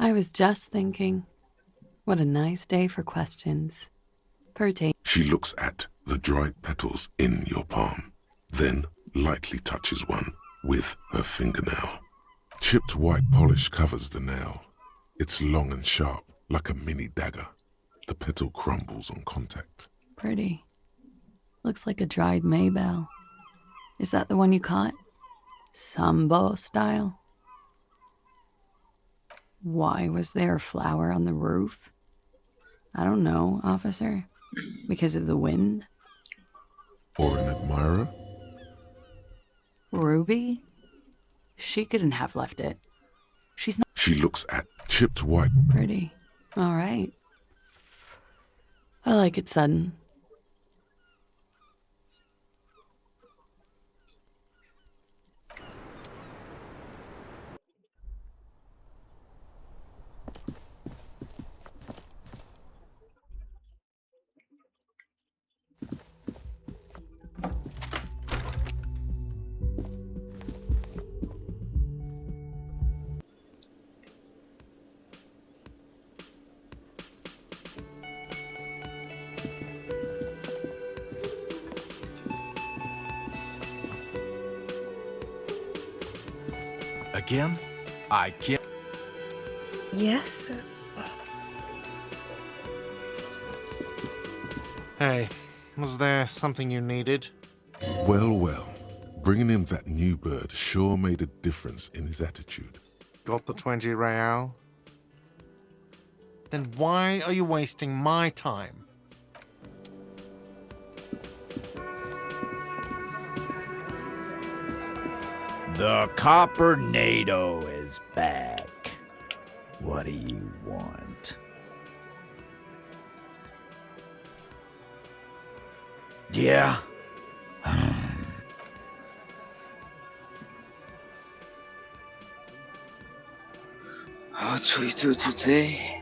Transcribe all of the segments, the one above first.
I was just thinking, what a nice day for questions. Pertain. She looks at the dried petals in your palm, then lightly touches one with her fingernail. Chipped white polish covers the nail. It's long and sharp, like a mini dagger. The petal crumbles on contact. Pretty. Looks like a dried maybell. Is that the one you caught? Sambo style? Why was there a flower on the roof? I don't know, officer. Because of the wind? Or an admirer? Ruby? She couldn't have left it. She's not She looks at chipped white. pretty. All right. I like it sudden. Again? I can't. Yes? Hey, was there something you needed? Well, well. Bringing him that new bird sure made a difference in his attitude. Got the 20 real? Then why are you wasting my time? The Coppernado is back. What do you want? Yeah? What do we do today?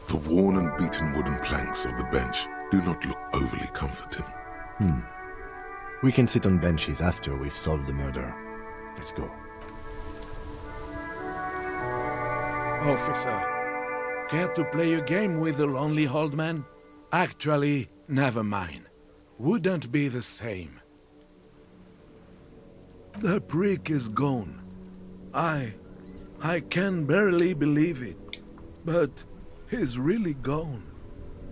The worn and beaten wooden planks of the bench do not look overly comforting. We can sit on benches after we've solved the murder. Let's go. Officer, care to play a game with the lonely old man? Actually, never mind. Wouldn't be the same. The prick is gone. I can barely believe it. But he's really gone.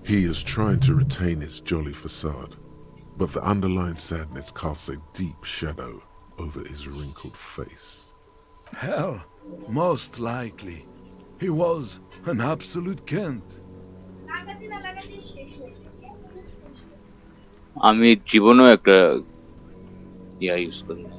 He is trying to retain his jolly facade, but the underlying sadness casts a deep shadow over his wrinkled face. Hell, most likely. He was an absolute Kent. আমি জীবনেও একটা use করি না।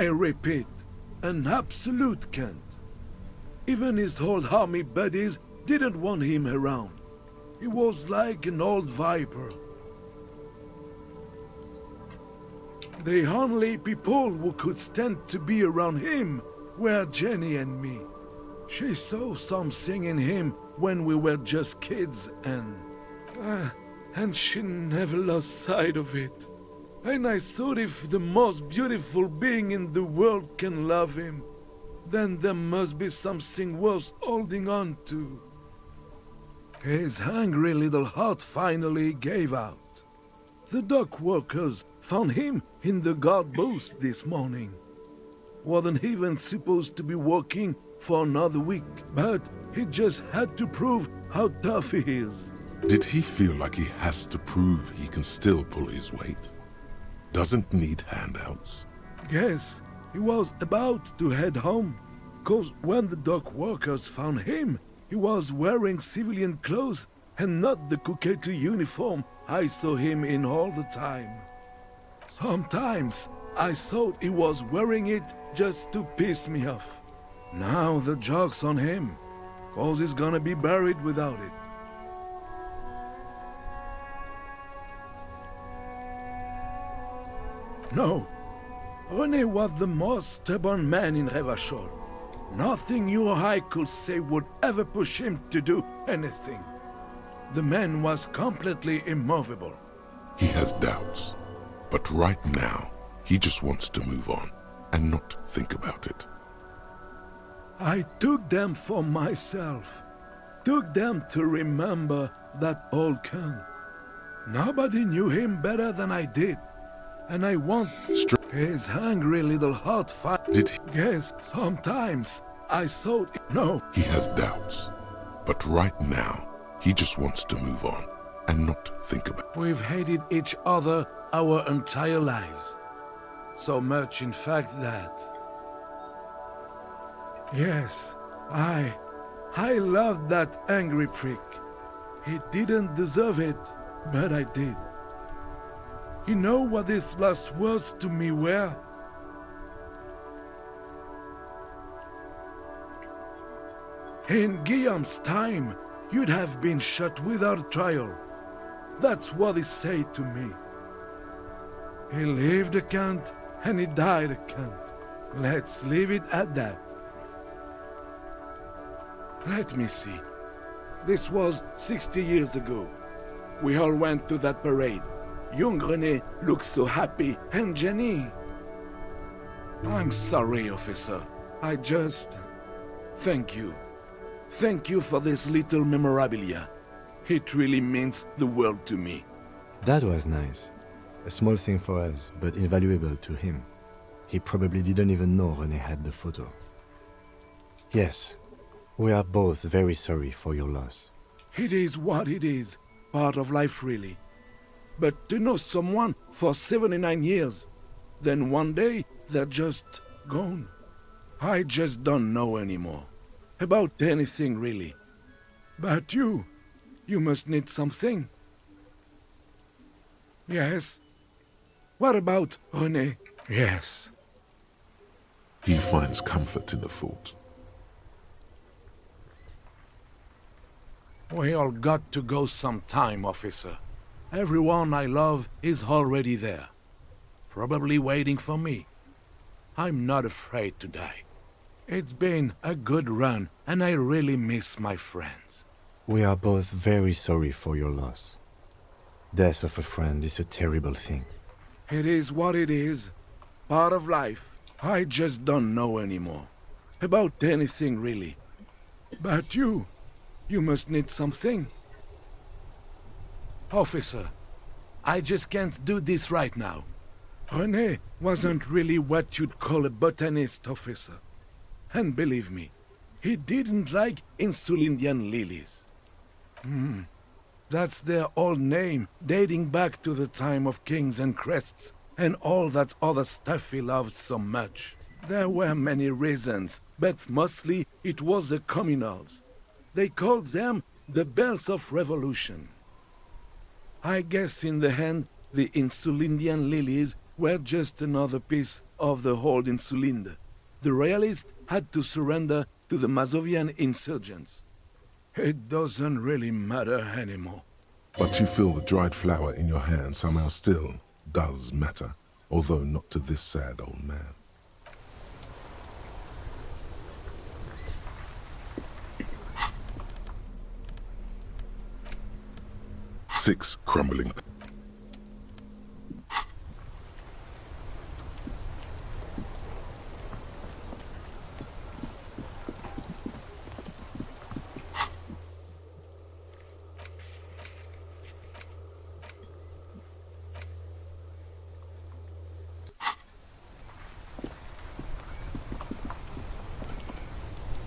I repeat, an absolute Kent. Even his old army buddies didn't want him around. He was like an old viper. The only people who could stand to be around him were Jenny and me. She saw something in him when we were just kids and she never lost sight of it. And I thought if the most beautiful being in the world can love him, then there must be something worth holding on to. His hungry little heart finally gave out. The dock workers found him in the guard booth this morning. Wasn't even supposed to be working for another week, but he just had to prove how tough he is. Did he feel like he has to prove he can still pull his weight? Doesn't need handouts? Yes, he was about to head home, 'cause when the dock workers found him, he was wearing civilian clothes and not the coquetry uniform I saw him in all the time. Sometimes I thought he was wearing it just to piss me off. Now the joke's on him, 'cause he's gonna be buried without it. No, René was the most stubborn man in Revachol. Nothing you or I could say would ever push him to do anything. The man was completely immovable. He has doubts. But right now, he just wants to move on and not think about it. I took them for myself. Took them to remember that old Khan. Nobody knew him better than I did. And I want his hungry little heart fight. Did he? Yes, sometimes I thought, no. He has doubts. But right now, he just wants to move on and not think about it. We've hated each other our entire lives. So much, in fact, that... Yes, I loved that angry prick. He didn't deserve it, but I did. You know what his last words to me were? In Guillaume's time, you'd have been shot without trial. That's what he said to me. He lived a cunt, and he died a cunt. Let's leave it at that. Let me see. This was 60 years ago. We all went to that parade. Young René looked so happy, and Jenny... I'm sorry, officer. I just... Thank you. Thank you for this little memorabilia. It really means the world to me. That was nice. A small thing for us, but invaluable to him. He probably didn't even know René had the photo. Yes, we are both very sorry for your loss. It is what it is. Part of life, really. But to know someone for 79 years, then one day they're just gone. I just don't know anymore. About anything, really. But you must need something. Yes? What about René? Yes. He finds comfort in the thought. We all got to go sometime, officer. Everyone I love is already there. Probably waiting for me. I'm not afraid to die. It's been a good run, and I really miss my friends. We are both very sorry for your loss. Death of a friend is a terrible thing. It is what it is. Part of life. I just don't know anymore. About anything, really. But you must need something. Officer, I just can't do this right now. René wasn't really what you'd call a botanist, officer. And believe me, he didn't like Insulindian lilies. That's their old name, dating back to the time of kings and crests, and all that other stuff he loved so much. There were many reasons, but mostly it was the communals. They called them the Bells of Revolution. I guess in the end, the Insulindian lilies were just another piece of the whole Insulinde. The Royalists had to surrender to the Mazovian insurgents. It doesn't really matter anymore. But you feel the dried flower in your hand somehow still does matter, although not to this sad old man. Six crumbling.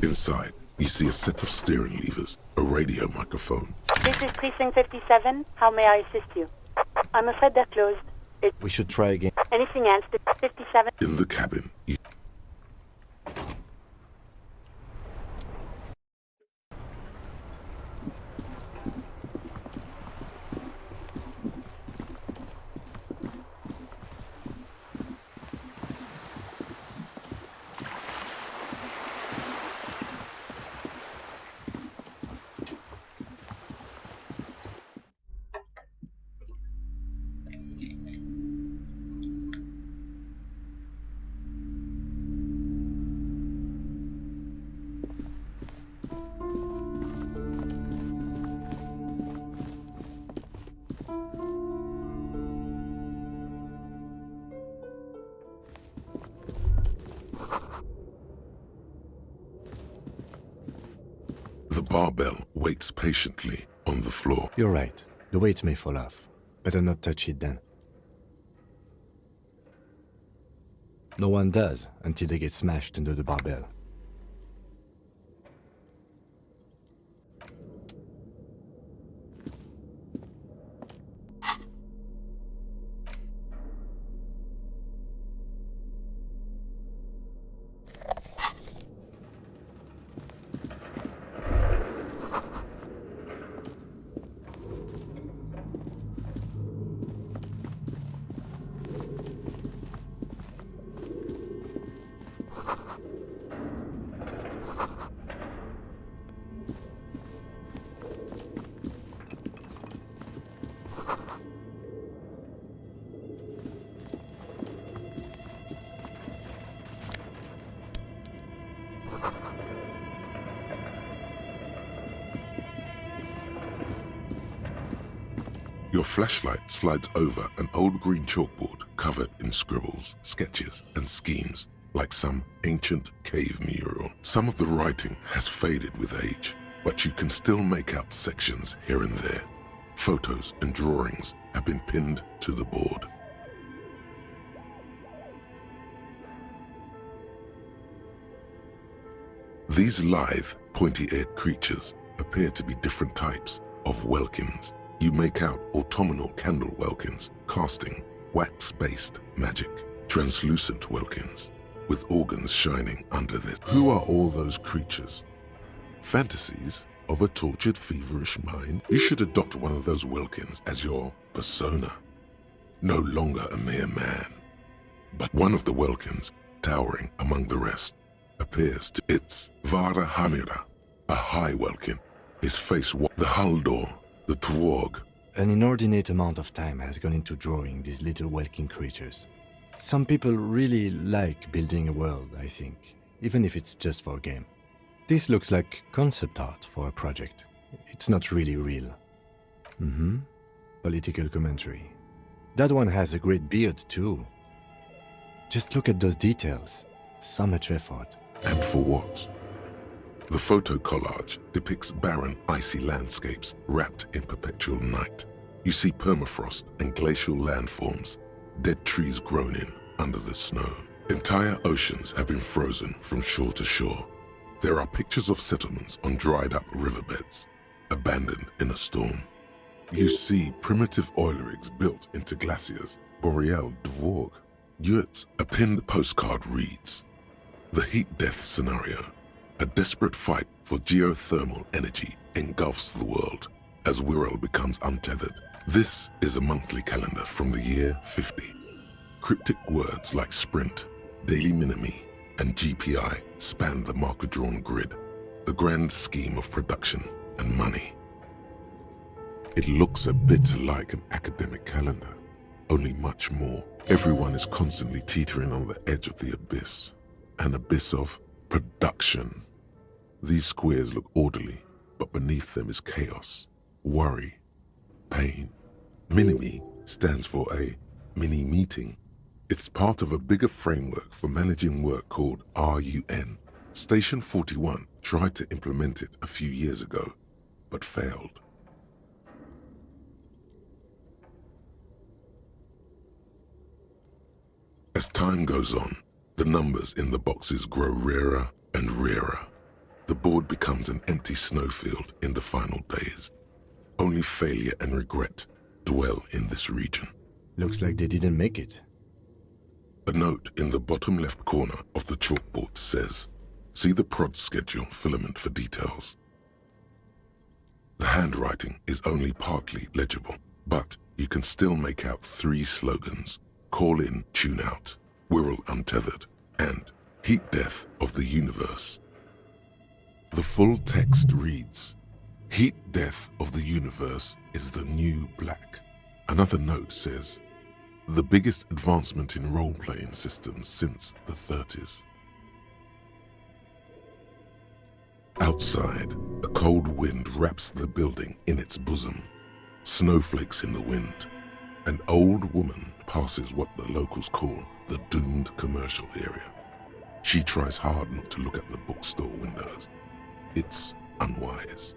Inside, you see a set of steering levers, a radio microphone. This is Precinct 57. How may I assist you? I'm afraid they're closed. We should try again. Anything else? 57? In the cabin, you The barbell waits patiently on the floor. You're right. The weight may fall off. Better not touch it then. No one does until they get smashed under the barbell. Your flashlight slides over an old green chalkboard covered in scribbles, sketches, and schemes, like some ancient cave mural. Some of the writing has faded with age, but you can still make out sections here and there. Photos and drawings have been pinned to the board. These lithe, pointy-eared creatures appear to be different types of Welkins. You make out autumnal candle Welkins, casting wax-based magic, translucent Welkins, with organs shining under this. Who are all those creatures? Fantasies of a tortured, feverish mind? You should adopt one of those Welkins as your persona. No longer a mere man, but one of the Welkins, towering among the rest, appears to it's Vara Hamira, a high Welkin. His face, the Haldor, the Twarg. An inordinate amount of time has gone into drawing these little Welkin creatures. Some people really like building a world, I think, even if it's just for a game. This looks like concept art for a project. It's not really real. Political commentary. That one has a great beard too. Just look at those details. So much effort. And for what? The photo collage depicts barren, icy landscapes wrapped in perpetual night. You see permafrost and glacial landforms, dead trees grown in under the snow. Entire oceans have been frozen from shore to shore. There are pictures of settlements on dried-up riverbeds, abandoned in a storm. You see primitive oil rigs built into glaciers, Boreal Dvorg. Yurts, a pinned postcard reads, "The heat death scenario. A desperate fight for geothermal energy engulfs the world as Wirral becomes untethered. This is a monthly calendar from the year 50. Cryptic words like sprint, daily minimi, and GPI span the marker-drawn grid, the grand scheme of production and money. It looks a bit like an academic calendar, only much more. Everyone is constantly teetering on the edge of the abyss, an abyss of production. These squares look orderly, but beneath them is chaos, worry, pain. Minimi stands for a mini-meeting. It's part of a bigger framework for managing work called RUN. Station 41 tried to implement it a few years ago, but failed. As time goes on, the numbers in the boxes grow rarer and rarer. The board becomes an empty snowfield in the final days. Only failure and regret dwell in this region. Looks like they didn't make it. A note in the bottom left corner of the chalkboard says, "See the prod schedule filament for details." The handwriting is only partly legible, but you can still make out 3 slogans: "Call in, tune out," "Wirral untethered," and "Heat death of the universe." The full text reads, "Heat death of the universe is the new black." Another note says, "The biggest advancement in role-playing systems since the 30s. Outside, a cold wind wraps the building in its bosom. Snowflakes in the wind. An old woman passes what the locals call the doomed commercial area. She tries hard not to look at the bookstore windows. It's unwise.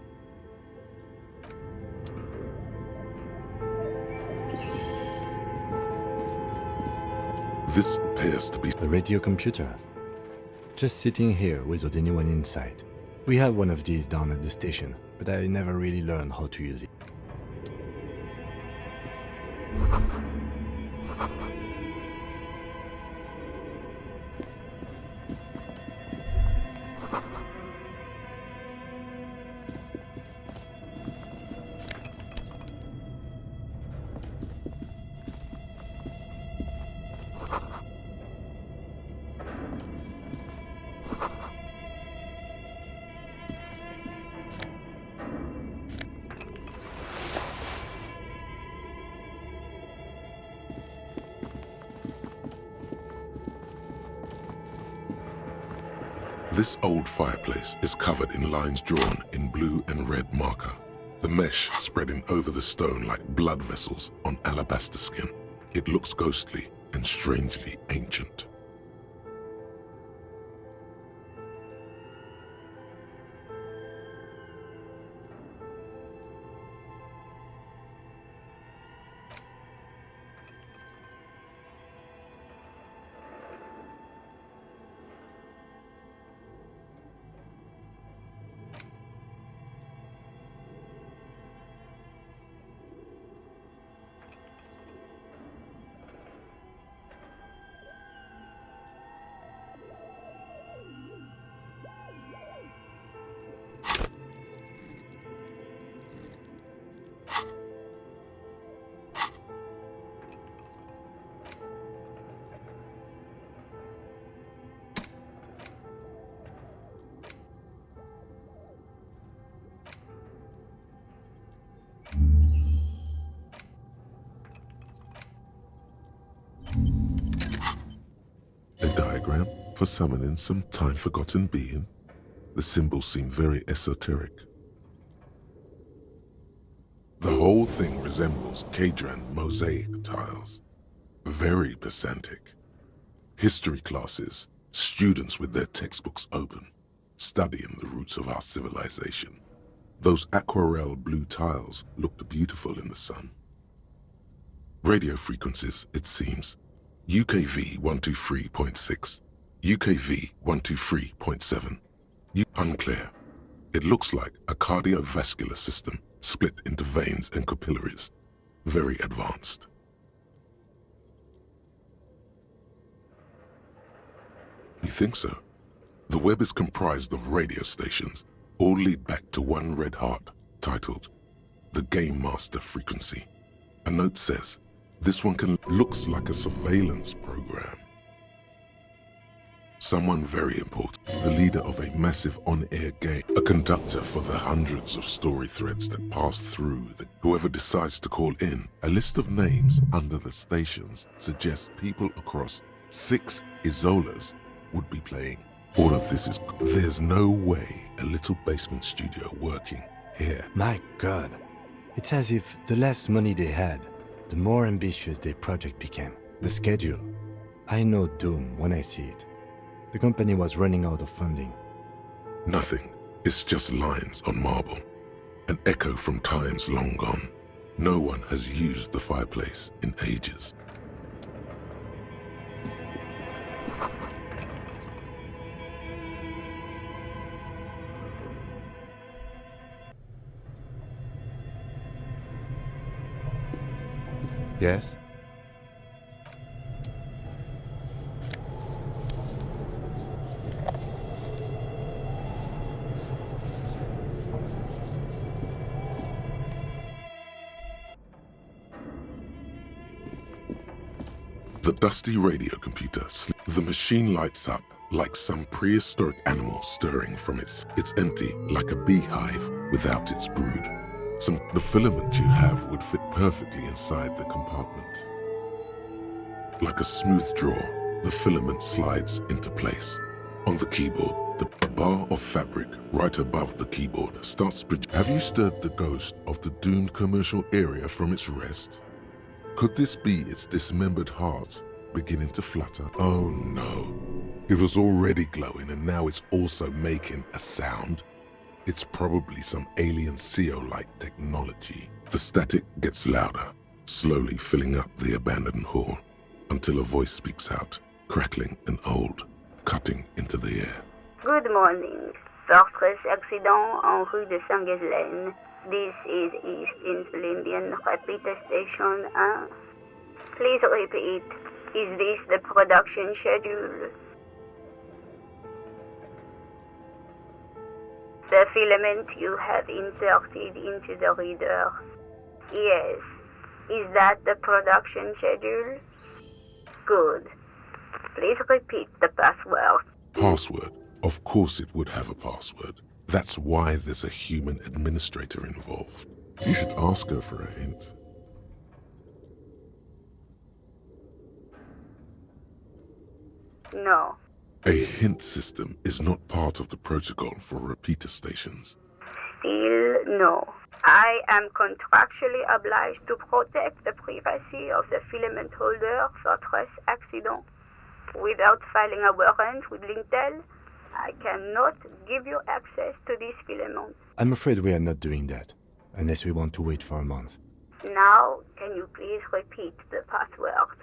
This appears to be A radio computer. Just sitting here without anyone inside. We have one of these down at the station, but I never really learned how to use it. This old fireplace is covered in lines drawn in blue and red marker, the mesh spreading over the stone like blood vessels on alabaster skin. It looks ghostly and strangely ancient. A diagram for summoning some time-forgotten being. The symbols seem very esoteric. The whole thing resembles Kadran mosaic tiles. Very pedantic. History classes, students with their textbooks open, studying the roots of our civilization. Those aquarelle blue tiles looked beautiful in the sun. Radio frequencies, it seems. UKV 123.6, UKV 123.7. Unclear. It looks like a cardiovascular system split into veins and capillaries. Very advanced. You think so? The web is comprised of radio stations, all lead back to one red heart, titled the Game Master Frequency. A note says, this one looks like a surveillance program. Someone very important, the leader of a massive on-air game, a conductor for the hundreds of story threads that pass through. Whoever decides to call in, a list of names under the stations suggests people across 6 Isolas would be playing. All of this is... There's no way a little basement studio working here. My God. It's as if the less money they had, the more ambitious their project became. The schedule. I know doom when I see it. The company was running out of funding. Nothing. It's just lines on marble. An echo from times long gone. No one has used the fireplace in ages. Yes? The dusty radio computer. The machine lights up like some prehistoric animal stirring from its empty like a beehive without its brood. The filament you have would fit perfectly inside the compartment. Like a smooth draw, the filament slides into place. On the keyboard, the bar of fabric right above the keyboard starts. Have you stirred the ghost of the doomed commercial area from its rest? Could this be its dismembered heart beginning to flutter? Oh no. It was already glowing and now it's also making a sound. It's probably some alien CO-like technology. The static gets louder, slowly filling up the abandoned hall, until a voice speaks out, crackling and old, cutting into the air. Good morning. Fortress accident en rue de Saint-Ghislaine. This is East Insulindian Repeater Station 1. Please repeat. Is this the production schedule? The filament you have inserted into the reader. Yes. Is that the production schedule? Good. Please repeat the password. Password? Of course it would have a password. That's why there's a human administrator involved. You should ask her for a hint. No. A hint system is not part of the protocol for repeater stations. Still no. I am contractually obliged to protect the privacy of the filament holder Fortress accident. Without filing a warrant with Lintel, I cannot give you access to this filament. I'm afraid we are not doing that, unless we want to wait for a month. Now, can you please repeat the password?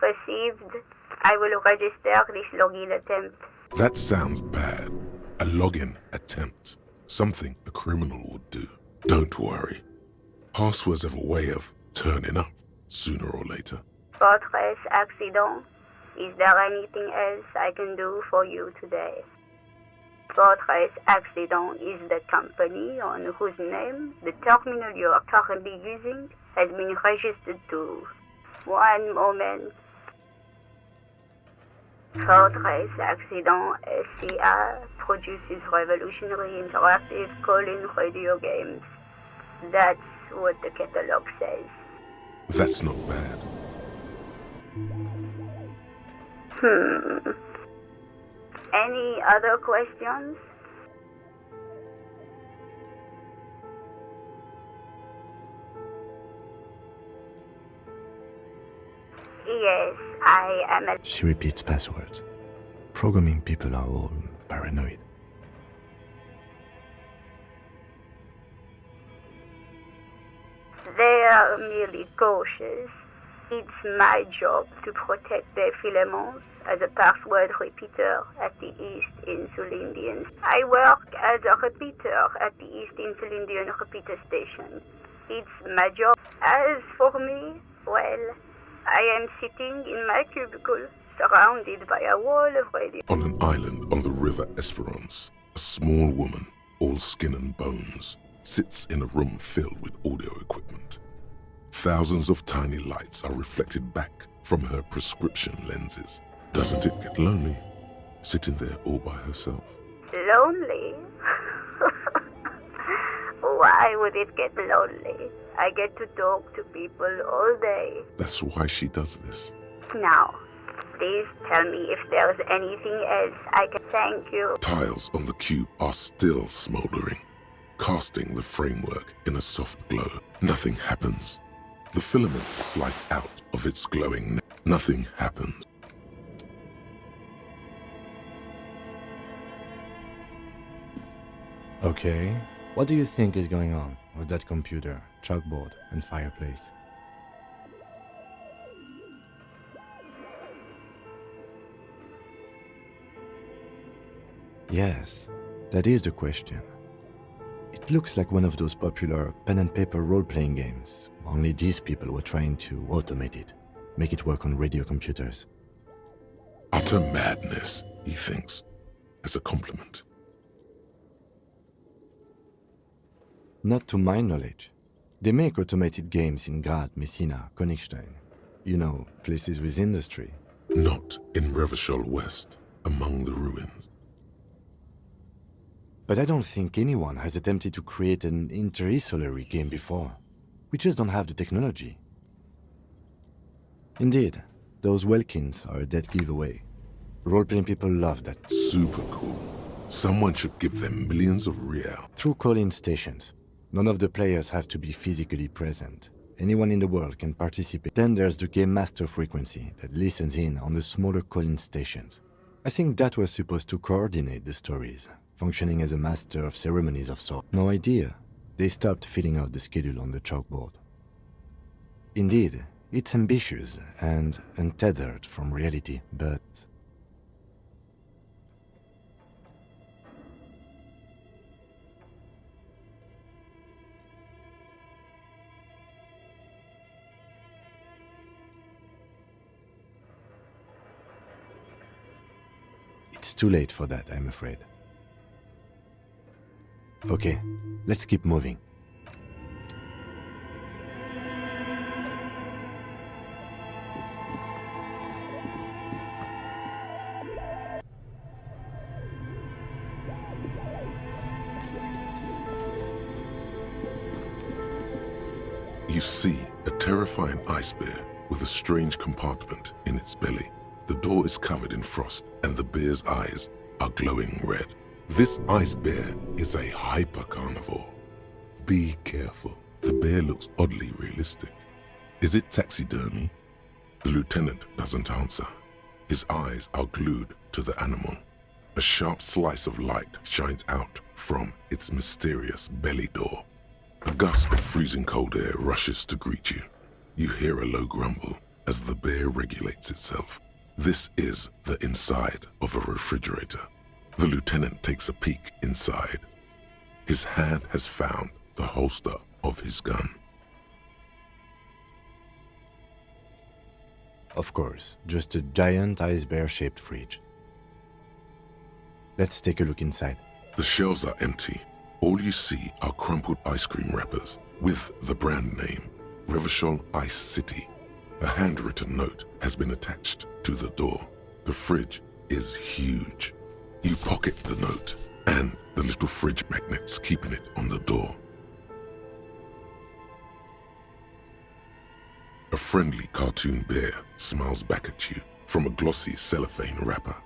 Received. I will register this login attempt. That sounds bad. A login attempt. Something a criminal would do. Don't worry. Passwords have a way of turning up sooner or later. Fortress accident. Is there anything else I can do for you today? Fortress Accident is the company on whose name the terminal you are currently using has been registered to. One moment. Fortress Accident SCA produces revolutionary interactive call-in radio games. That's what the catalog says. That's not bad. Any other questions? Yes, I am a... She repeats passwords. Programming people are all paranoid. They are merely cautious. It's my job to protect their filaments as a password repeater at the East Insulindian. I work as a repeater at the East Insulindian repeater station. It's my job. As for me, well, I am sitting in my cubicle, surrounded by a wall of radio. On an island on the river Esperance, a small woman, all skin and bones, sits in a room filled with audio equipment. Thousands of tiny lights are reflected back from her prescription lenses. Doesn't it get lonely, sitting there all by herself? Lonely? Why would it get lonely? I get to talk to people all day. That's why she does this. Now, please tell me if there's anything else I can thank you. Tiles on the cube are still smoldering, casting the framework in a soft glow. Nothing happens. The filament slides out of its glowing neck. Nothing happens. Okay, what do you think is going on with that computer, chalkboard, and fireplace? Yes, that is the question. It looks like one of those popular pen and paper role-playing games, only these people were trying to automate it, make it work on radio computers. Utter madness, he thinks, as a compliment. Not to my knowledge. They make automated games in Grad, Messina, Königstein. You know, places with industry. Not in Revachol West, among the ruins. But I don't think anyone has attempted to create an interisolary game before. We just don't have the technology. Indeed, those Welkins are a dead giveaway. Role-playing people love that. Super cool. Someone should give them millions of real. Through call-in stations. None of the players have to be physically present. Anyone in the world can participate. Then there's the Game Master frequency that listens in on the smaller call-in stations. I think that was supposed to coordinate the stories, functioning as a master of ceremonies of sorts. No idea. They stopped filling out the schedule on the chalkboard. Indeed, it's ambitious and untethered from reality, but... It's too late for that, I'm afraid. Okay, let's keep moving. You see a terrifying ice bear with a strange compartment in its belly. The door is covered in frost, and the bear's eyes are glowing red. This ice bear is a hyper-carnivore. Be careful. The bear looks oddly realistic. Is it taxidermy? The lieutenant doesn't answer. His eyes are glued to the animal. A sharp slice of light shines out from its mysterious belly door. A gust of freezing cold air rushes to greet you. You hear a low grumble as the bear regulates itself. This is the inside of a refrigerator. The lieutenant takes a peek inside. His hand has found the holster of his gun. Of course, just a giant ice bear-shaped fridge. Let's take a look inside. The shelves are empty. All you see are crumpled ice cream wrappers with the brand name, Revachol Ice City. A handwritten note has been attached to the door. The fridge is huge. You pocket the note and the little fridge magnets keeping it on the door. A friendly cartoon bear smiles back at you from a glossy cellophane wrapper.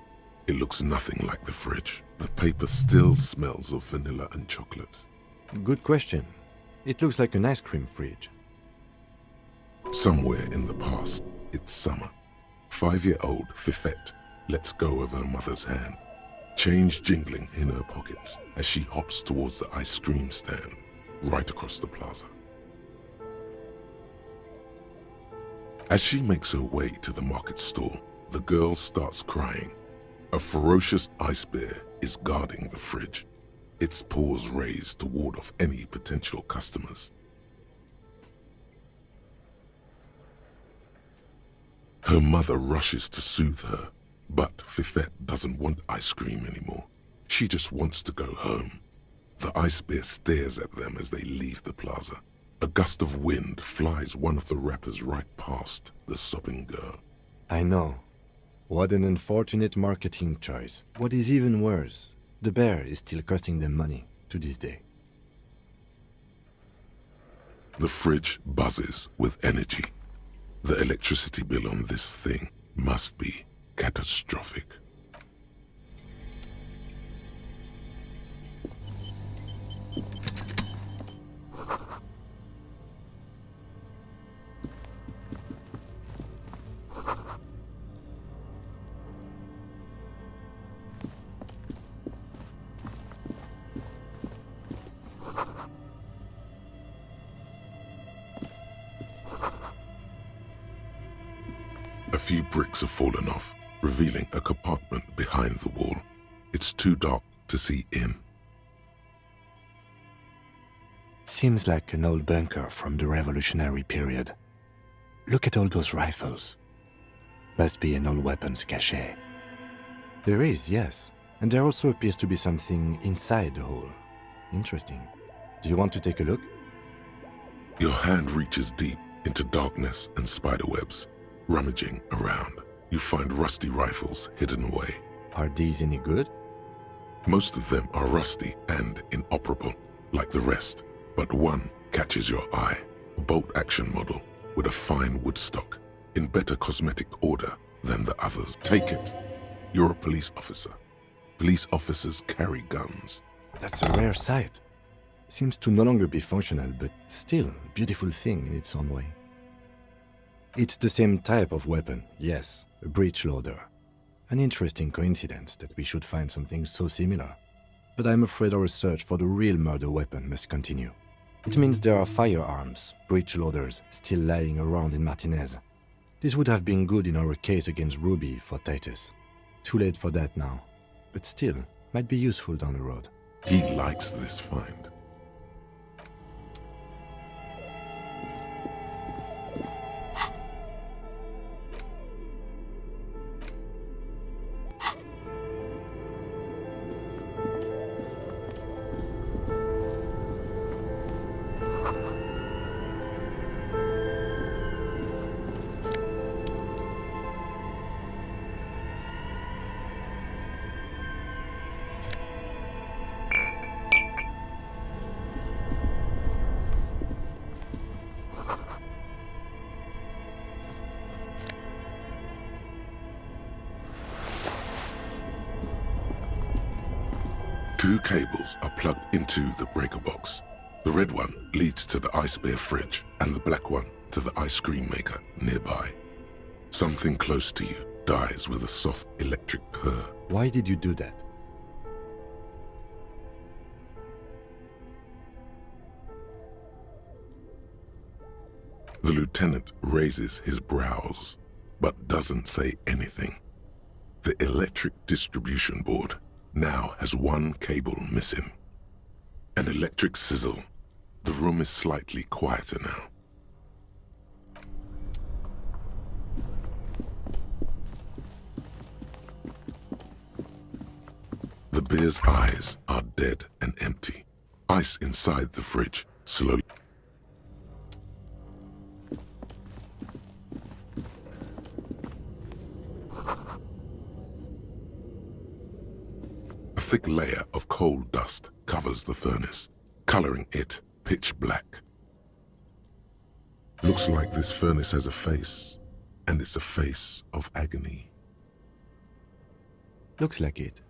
It looks nothing like the fridge. The paper still smells of vanilla and chocolate. Good question. It looks like an ice cream fridge. Somewhere in the past, it's summer. 5-year-old Fifette lets go of her mother's hand, change jingling in her pockets as she hops towards the ice cream stand right across the plaza. As she makes her way to the market stall, the girl starts crying. A ferocious ice bear is guarding the fridge, its paws raised to ward off any potential customers. Her mother rushes to soothe her, but Fifette doesn't want ice cream anymore. She just wants to go home. The ice bear stares at them as they leave the plaza. A gust of wind flies one of the wrappers right past the sobbing girl. I know. What an unfortunate marketing choice. What is even worse, the bear is still costing them money to this day. The fridge buzzes with energy. The electricity bill on this thing must be catastrophic. A few bricks have fallen off, revealing a compartment behind the wall. It's too dark to see in. Seems like an old bunker from the revolutionary period. Look at all those rifles. Must be an old weapons cache. There is, yes. And there also appears to be something inside the hole. Interesting. Do you want to take a look? Your hand reaches deep into darkness and spiderwebs. Rummaging around, you find rusty rifles hidden away. Are these any good? Most of them are rusty and inoperable, like the rest. But one catches your eye. A bolt-action model with a fine wood stock, in better cosmetic order than the others. Take it. You're a police officer. Police officers carry guns. That's a rare sight. Seems to no longer be functional, but still a beautiful thing in its own way. It's the same type of weapon, yes, a breech loader. An interesting coincidence that we should find something so similar. But I'm afraid our search for the real murder weapon must continue. It means there are firearms, breech loaders, still lying around in Martinez. This would have been good in our case against Ruby for Titus. Too late for that now, but still, might be useful down the road. He likes this find. Two cables are plugged into the breaker box. The red one leads to the Ice Bear fridge, and the black one to the ice cream maker nearby. Something close to you dies with a soft electric purr. Why did you do that? The lieutenant raises his brows, but doesn't say anything. The electric distribution board now has one cable missing. An electric sizzle. The room is slightly quieter now. The bear's eyes are dead and empty. Ice inside the fridge slowly. A thick layer of coal dust covers the furnace, coloring it pitch black. Looks like this furnace has a face, and it's a face of agony. Looks like it.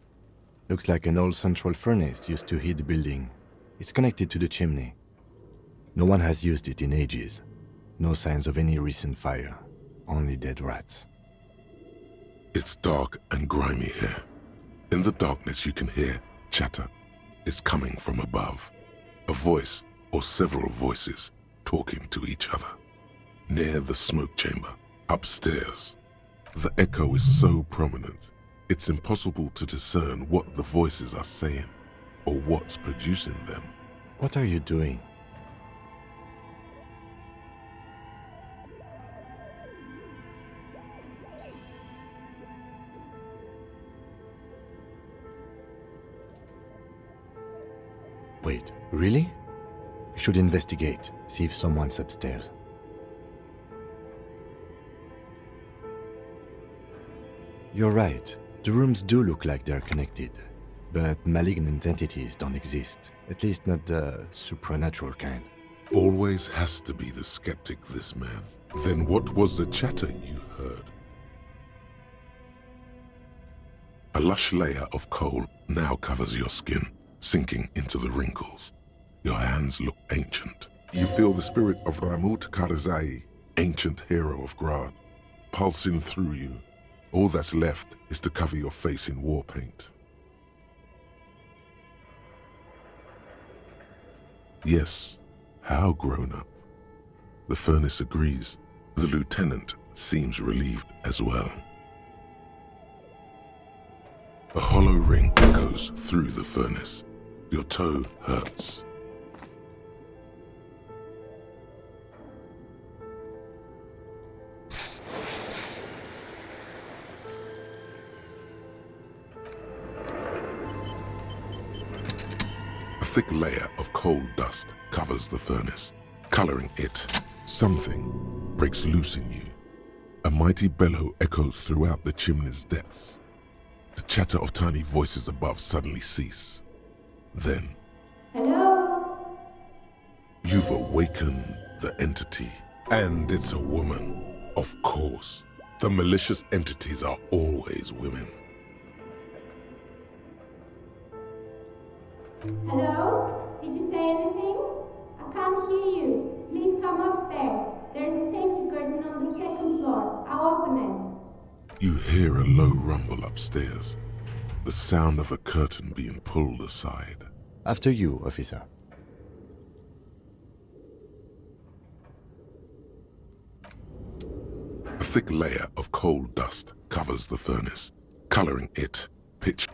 Looks like an old central furnace used to heat the building. It's connected to the chimney. No one has used it in ages. No signs of any recent fire. Only dead rats. It's dark and grimy here. In the darkness you can hear chatter. It's coming from above. A voice or several voices talking to each other. Near the smoke chamber, upstairs. The echo is so prominent, it's impossible to discern what the voices are saying or what's producing them. What are you doing? Wait, really? I should investigate, see if someone's upstairs. You're right. The rooms do look like they're connected, but malignant entities don't exist. At least not the supernatural kind. Always has to be the skeptic, this man. Then what was the chatter you heard? A lush layer of coal now covers your skin, sinking into the wrinkles. Your hands look ancient. You feel the spirit of Ramuh Karzai, ancient hero of Grad, pulsing through you. All that's left is to cover your face in war paint. Yes, how grown up. The furnace agrees. The lieutenant seems relieved as well. A hollow ring echoes through the furnace. Your toe hurts. thick layer of coal dust covers the furnace, coloring it. Something breaks loose in you. A mighty bellow echoes throughout the chimney's depths. The chatter of tiny voices above suddenly cease. Then, Hello? you've awakened the entity. And it's a woman. Of course. The malicious entities are always women. Hello? Did you say anything? I can't hear you. Please come upstairs. There's a safety curtain on the second floor. I'll open it. You hear a low rumble upstairs. The sound of a curtain being pulled aside. After you, officer. A thick layer of coal dust covers the furnace, coloring it pitch.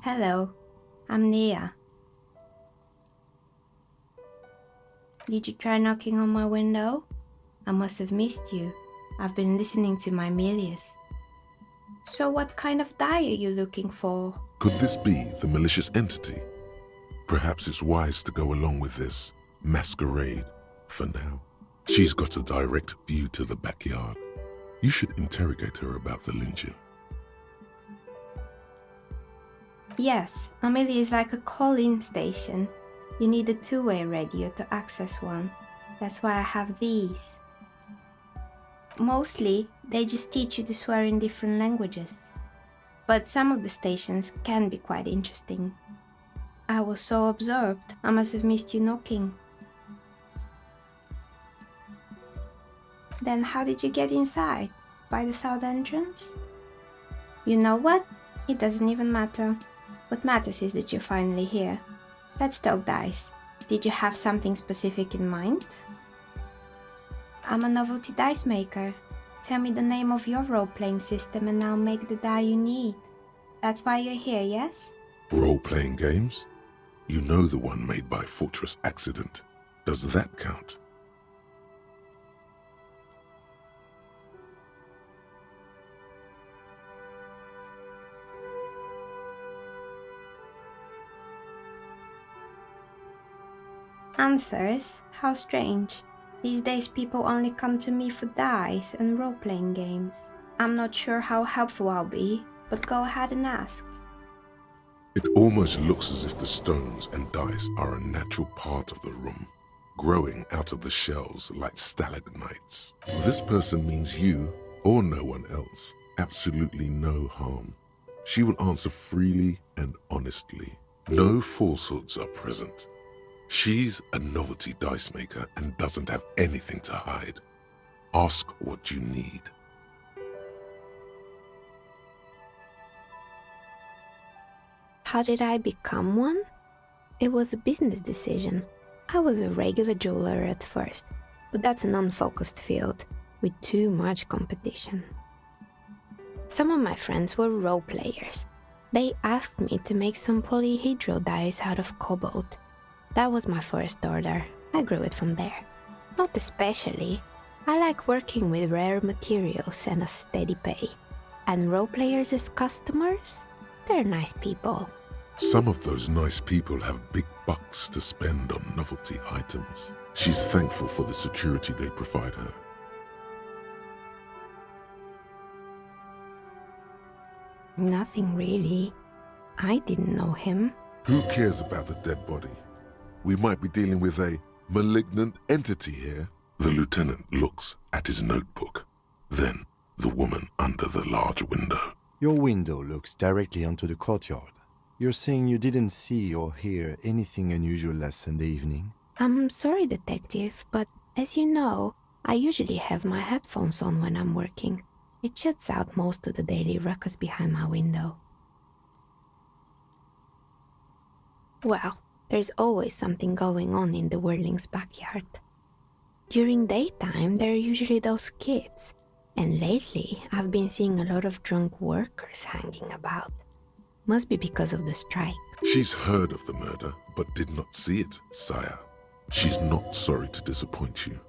Hello, I'm Nia. Did you try knocking on my window? I must have missed you. I've been listening to my Milius. So what kind of die are you looking for? Could this be the malicious entity? Perhaps it's wise to go along with this masquerade for now. She's got a direct view to the backyard. You should interrogate her about the lynching. Yes, Amelia is like a call-in station. You need a two-way radio to access one. That's why I have these. Mostly, they just teach you to swear in different languages. But some of the stations can be quite interesting. I was so absorbed, I must have missed you knocking. Then how did you get inside? By the south entrance? You know what? It doesn't even matter. What matters is that you're finally here. Let's talk dice. Did you have something specific in mind? I'm a novelty dice maker. Tell me the name of your role-playing system and I'll make the die you need. That's why you're here, yes? Role-playing games? You know the one made by Fortress Accident. Does that count? Answers? How strange. These days people only come to me for dice and role-playing games. I'm not sure how helpful I'll be, but go ahead and ask. It almost looks as if the stones and dice are a natural part of the room, growing out of the shells like stalagmites. This person means you, or no one else, absolutely no harm. She will answer freely and honestly. No falsehoods are present. She's a novelty dice maker and doesn't have anything to hide. Ask what you need. How did I become one? It was a business decision. I was a regular jeweler at first, but that's an unfocused field with too much competition. Some of my friends were role players. They asked me to make some polyhedral dice out of cobalt. That was my first order. I grew it from there. Not especially. I like working with rare materials and a steady pay. And role players as customers? They're nice people. Some of those nice people have big bucks to spend on novelty items. She's thankful for the security they provide her. Nothing really. I didn't know him. Who cares about the dead body? We might be dealing with a malignant entity here. The lieutenant looks at his notebook. Then, the woman under the large window. Your window looks directly onto the courtyard. You're saying you didn't see or hear anything unusual last Sunday evening? I'm sorry, Detective, but as you know, I usually have my headphones on when I'm working. It shuts out most of the daily ruckus behind my window. Well, there's always something going on in the Whirling's backyard. During daytime, there are usually those kids, and lately I've been seeing a lot of drunk workers hanging about. Must be because of the strike. She's heard of the murder, but did not see it, sire. She's not sorry to disappoint you.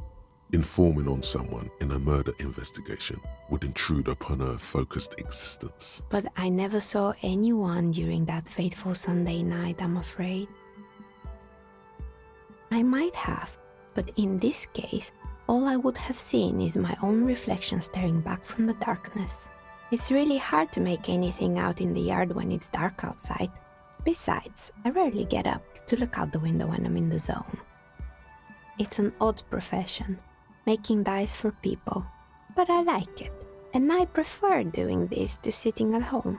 Informing on someone in a murder investigation would intrude upon her focused existence. But I never saw anyone during that fateful Sunday night, I'm afraid. I might have, but in this case, all I would have seen is my own reflection staring back from the darkness. It's really hard to make anything out in the yard when it's dark outside. Besides, I rarely get up to look out the window when I'm in the zone. It's an odd profession, making dice for people, but I like it, and I prefer doing this to sitting at home.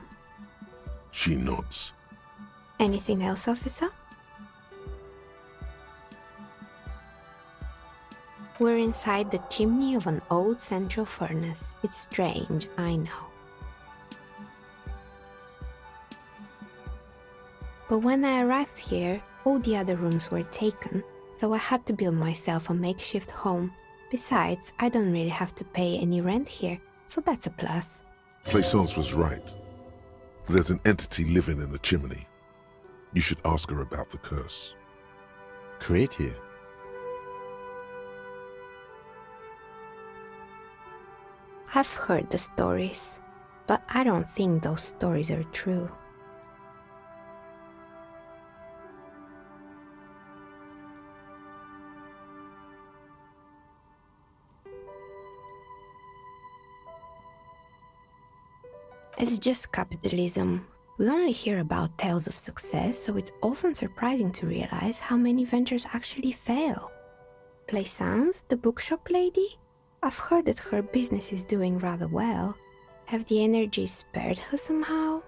She nods. Anything else, officer? We're inside the chimney of an old central furnace. It's strange, I know. But when I arrived here, all the other rooms were taken, so I had to build myself a makeshift home. Besides, I don't really have to pay any rent here, so that's a plus. Plaisance was right. There's an entity living in the chimney. You should ask her about the curse. Creative. I've heard the stories, but I don't think those stories are true. It's just capitalism. We only hear about tales of success, so it's often surprising to realize how many ventures actually fail. Plaisance, the bookshop lady? I've heard that her business is doing rather well. Have the energies spared her somehow?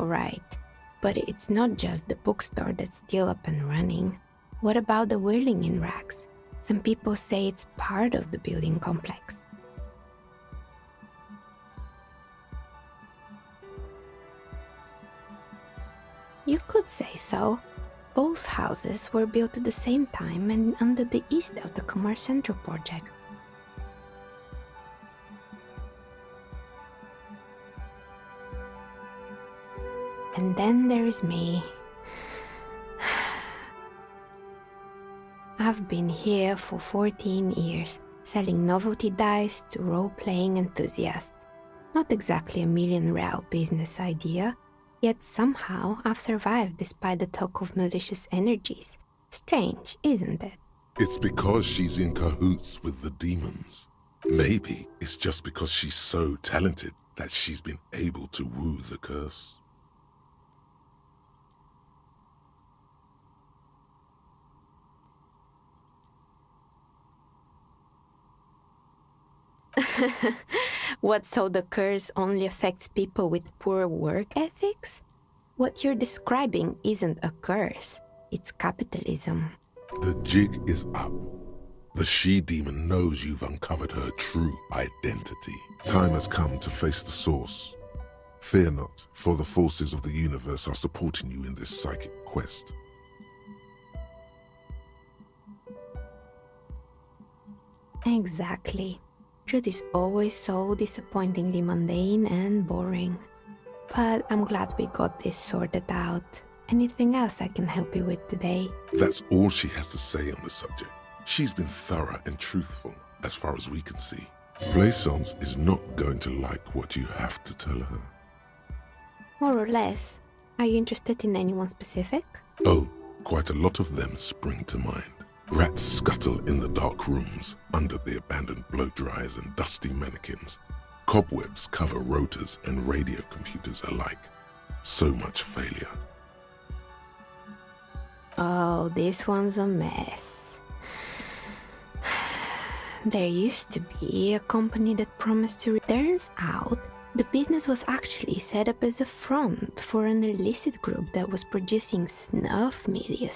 Right. But it's not just the bookstore that's still up and running. What about the Whirling in rags? Some people say it's part of the building complex. You could say so. Both houses were built at the same time and under the East of the Commerce Central project. And then there is me. I've been here for 14 years, selling novelty dice to role-playing enthusiasts. Not exactly a million-real business idea, yet somehow I've survived despite the talk of malicious energies. Strange, isn't it? It's because she's in cahoots with the demons. Maybe it's just because she's so talented that she's been able to woo the curse. What, so the curse only affects people with poor work ethics? What you're describing isn't a curse, it's capitalism. The jig is up. The she-demon knows you've uncovered her true identity. Time has come to face the source. Fear not, for the forces of the universe are supporting you in this psychic quest. Exactly. Truth is always so disappointingly mundane and boring. But I'm glad we got this sorted out. Anything else I can help you with today? That's all she has to say on the subject. She's been thorough and truthful, as far as we can see. Plaisance is not going to like what you have to tell her. More or less. Are you interested in anyone specific? Oh, quite a lot of them spring to mind. Rats scuttle in the dark rooms, under the abandoned blow dryers and dusty mannequins. Cobwebs cover rotors and radio computers alike. So much failure. Oh, this one's a mess. There used to be a company that promised to. Turns out, the business was actually set up as a front for an illicit group that was producing snuff media.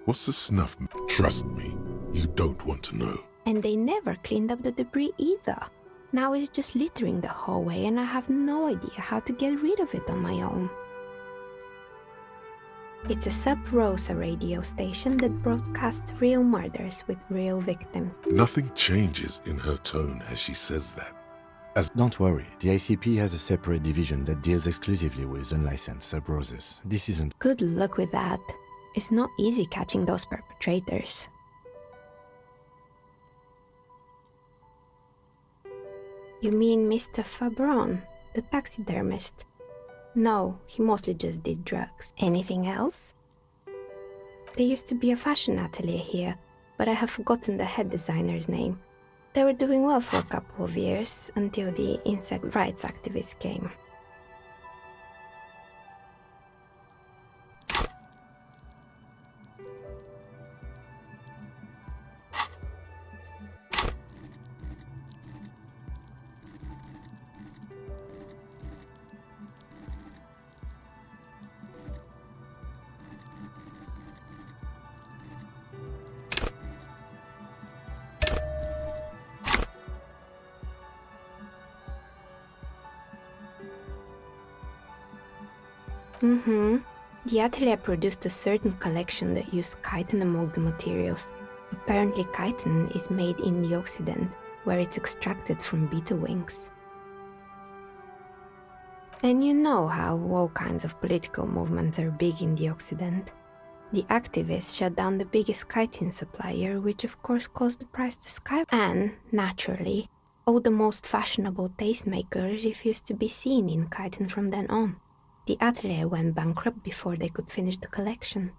What's the snuff? Trust me, you don't want to know. And they never cleaned up the debris either. Now it's just littering the hallway and I have no idea how to get rid of it on my own. It's a Sub Rosa radio station that broadcasts real murders with real victims. Nothing changes in her tone as she says that. Don't worry, the ICP has a separate division that deals exclusively with unlicensed sub-roses. This isn't... Good luck with that. It's not easy catching those perpetrators. You mean Mr. Fabron, the taxidermist? No, he mostly just did drugs. Anything else? There used to be a fashion atelier here, but I have forgotten the head designer's name. They were doing well for a couple of years, until the insect rights activists came. The atelier produced a certain collection that used chitin among the materials. Apparently chitin is made in the Occident, where it's extracted from beetle wings. And you know how all kinds of political movements are big in the Occident. The activists shut down the biggest chitin supplier, which of course caused the price to skyrocket. And, naturally, all the most fashionable tastemakers refused to be seen in chitin from then on. The atelier went bankrupt before they could finish the collection.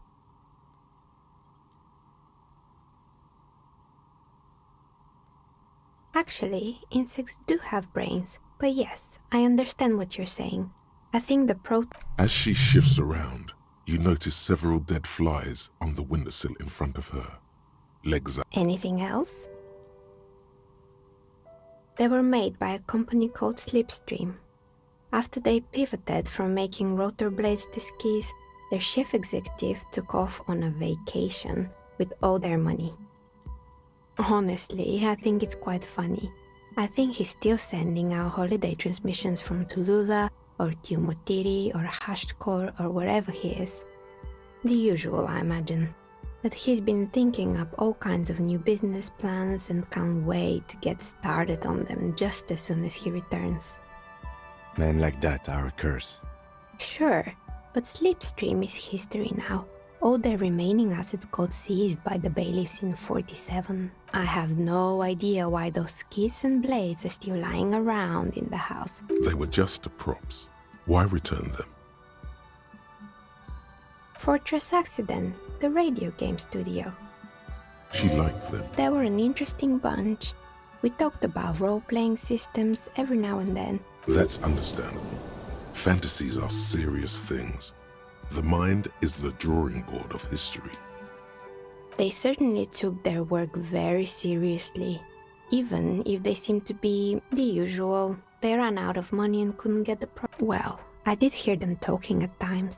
Actually, insects do have brains, but yes, I understand what you're saying. I think the As she shifts around, you notice several dead flies on the windowsill in front of her. Legs up. Anything else? They were made by a company called Slipstream. After they pivoted from making rotor blades to skis, their chief executive took off on a vacation with all their money. Honestly, I think it's quite funny. I think he's still sending out holiday transmissions from Tulula or Tiumotiri or Hashtkor or wherever he is. The usual, I imagine. That he's been thinking up all kinds of new business plans and can't wait to get started on them just as soon as he returns. Men like that are a curse. Sure, but Slipstream is history now. All their remaining assets got seized by the bailiffs in 47. I have no idea why those skis and blades are still lying around in the house. They were just the props. Why return them? Fortress Accident, the radio game studio. She liked them. They were an interesting bunch. We talked about role-playing systems every now and then. That's understandable. Fantasies are serious things. The mind is the drawing board of history. They certainly took their work very seriously. Even if they seemed to be the usual, they ran out of money and couldn't get the Well, I did hear them talking at times.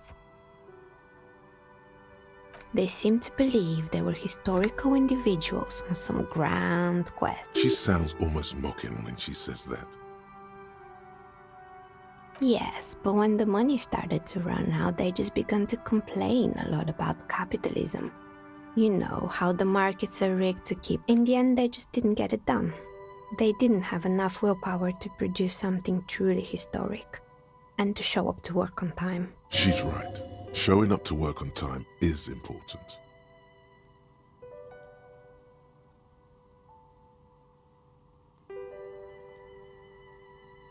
They seemed to believe they were historical individuals on some grand quest. She sounds almost mocking when she says that. Yes, but when the money started to run out, they just began to complain a lot about capitalism. You know, how the markets are rigged to keep. In the end, they just didn't get it done. They didn't have enough willpower to produce something truly historic, and to show up to work on time. She's right. Showing up to work on time is important.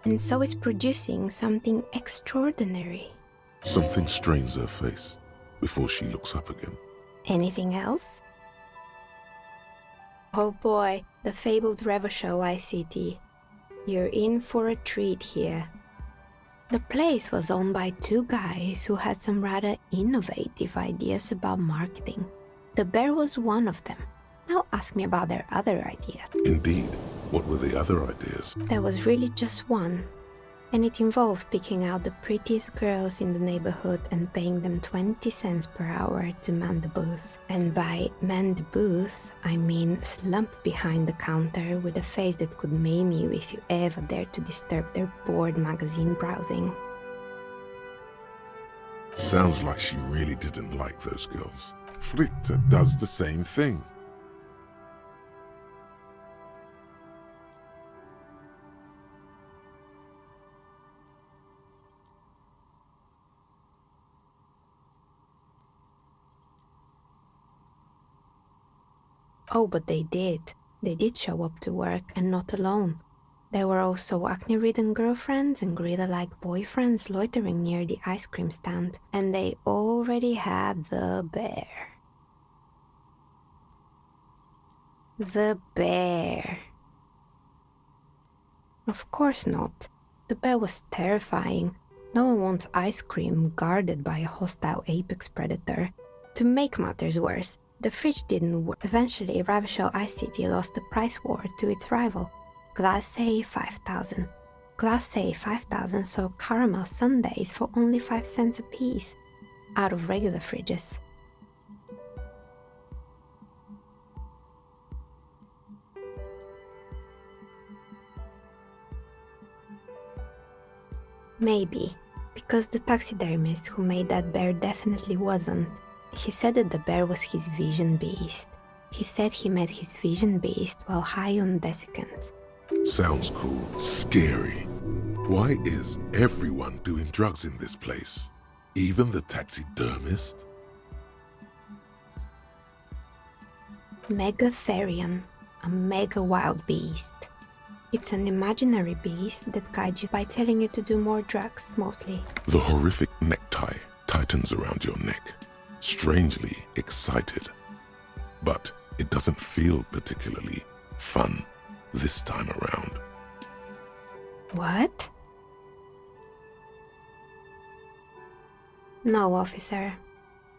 And so is producing something extraordinary. Something strains her face before she looks up again. Anything else? Oh boy, the fabled Revachol ICT. You're in for a treat here. The place was owned by two guys who had some rather innovative ideas about marketing. The bear was one of them. Now ask me about their other ideas. Indeed. What were the other ideas? There was really just one, and it involved picking out the prettiest girls in the neighborhood and paying them 20 cents per hour to man the booth. And by man the booth, I mean slump behind the counter with a face that could maim you if you ever dared to disturb their bored magazine browsing. Sounds like she really didn't like those girls. Fritte does the same thing. Oh, but they did. They did show up to work, and not alone. There were also acne-ridden girlfriends and gorilla-like boyfriends loitering near the ice cream stand, and they already had the bear. The bear. Of course not. The bear was terrifying. No one wants ice cream guarded by a hostile apex predator. To make matters worse, the fridge didn't work. Eventually, Ravishell Ice City lost the price war to its rival, Glacé 5000. Glacé 5000 sold caramel sundaes for only 5 cents a piece, out of regular fridges. Maybe, because the taxidermist who made that bear definitely wasn't. He said that the bear was his vision beast. He said he met his vision beast while high on desiccants. Sounds cool. Scary. Why is everyone doing drugs in this place? Even the taxidermist? Megatherion, a mega wild beast. It's an imaginary beast that guides you by telling you to do more drugs, mostly. The horrific necktie tightens around your neck. Strangely excited. But it doesn't feel particularly fun this time around. What? No, officer.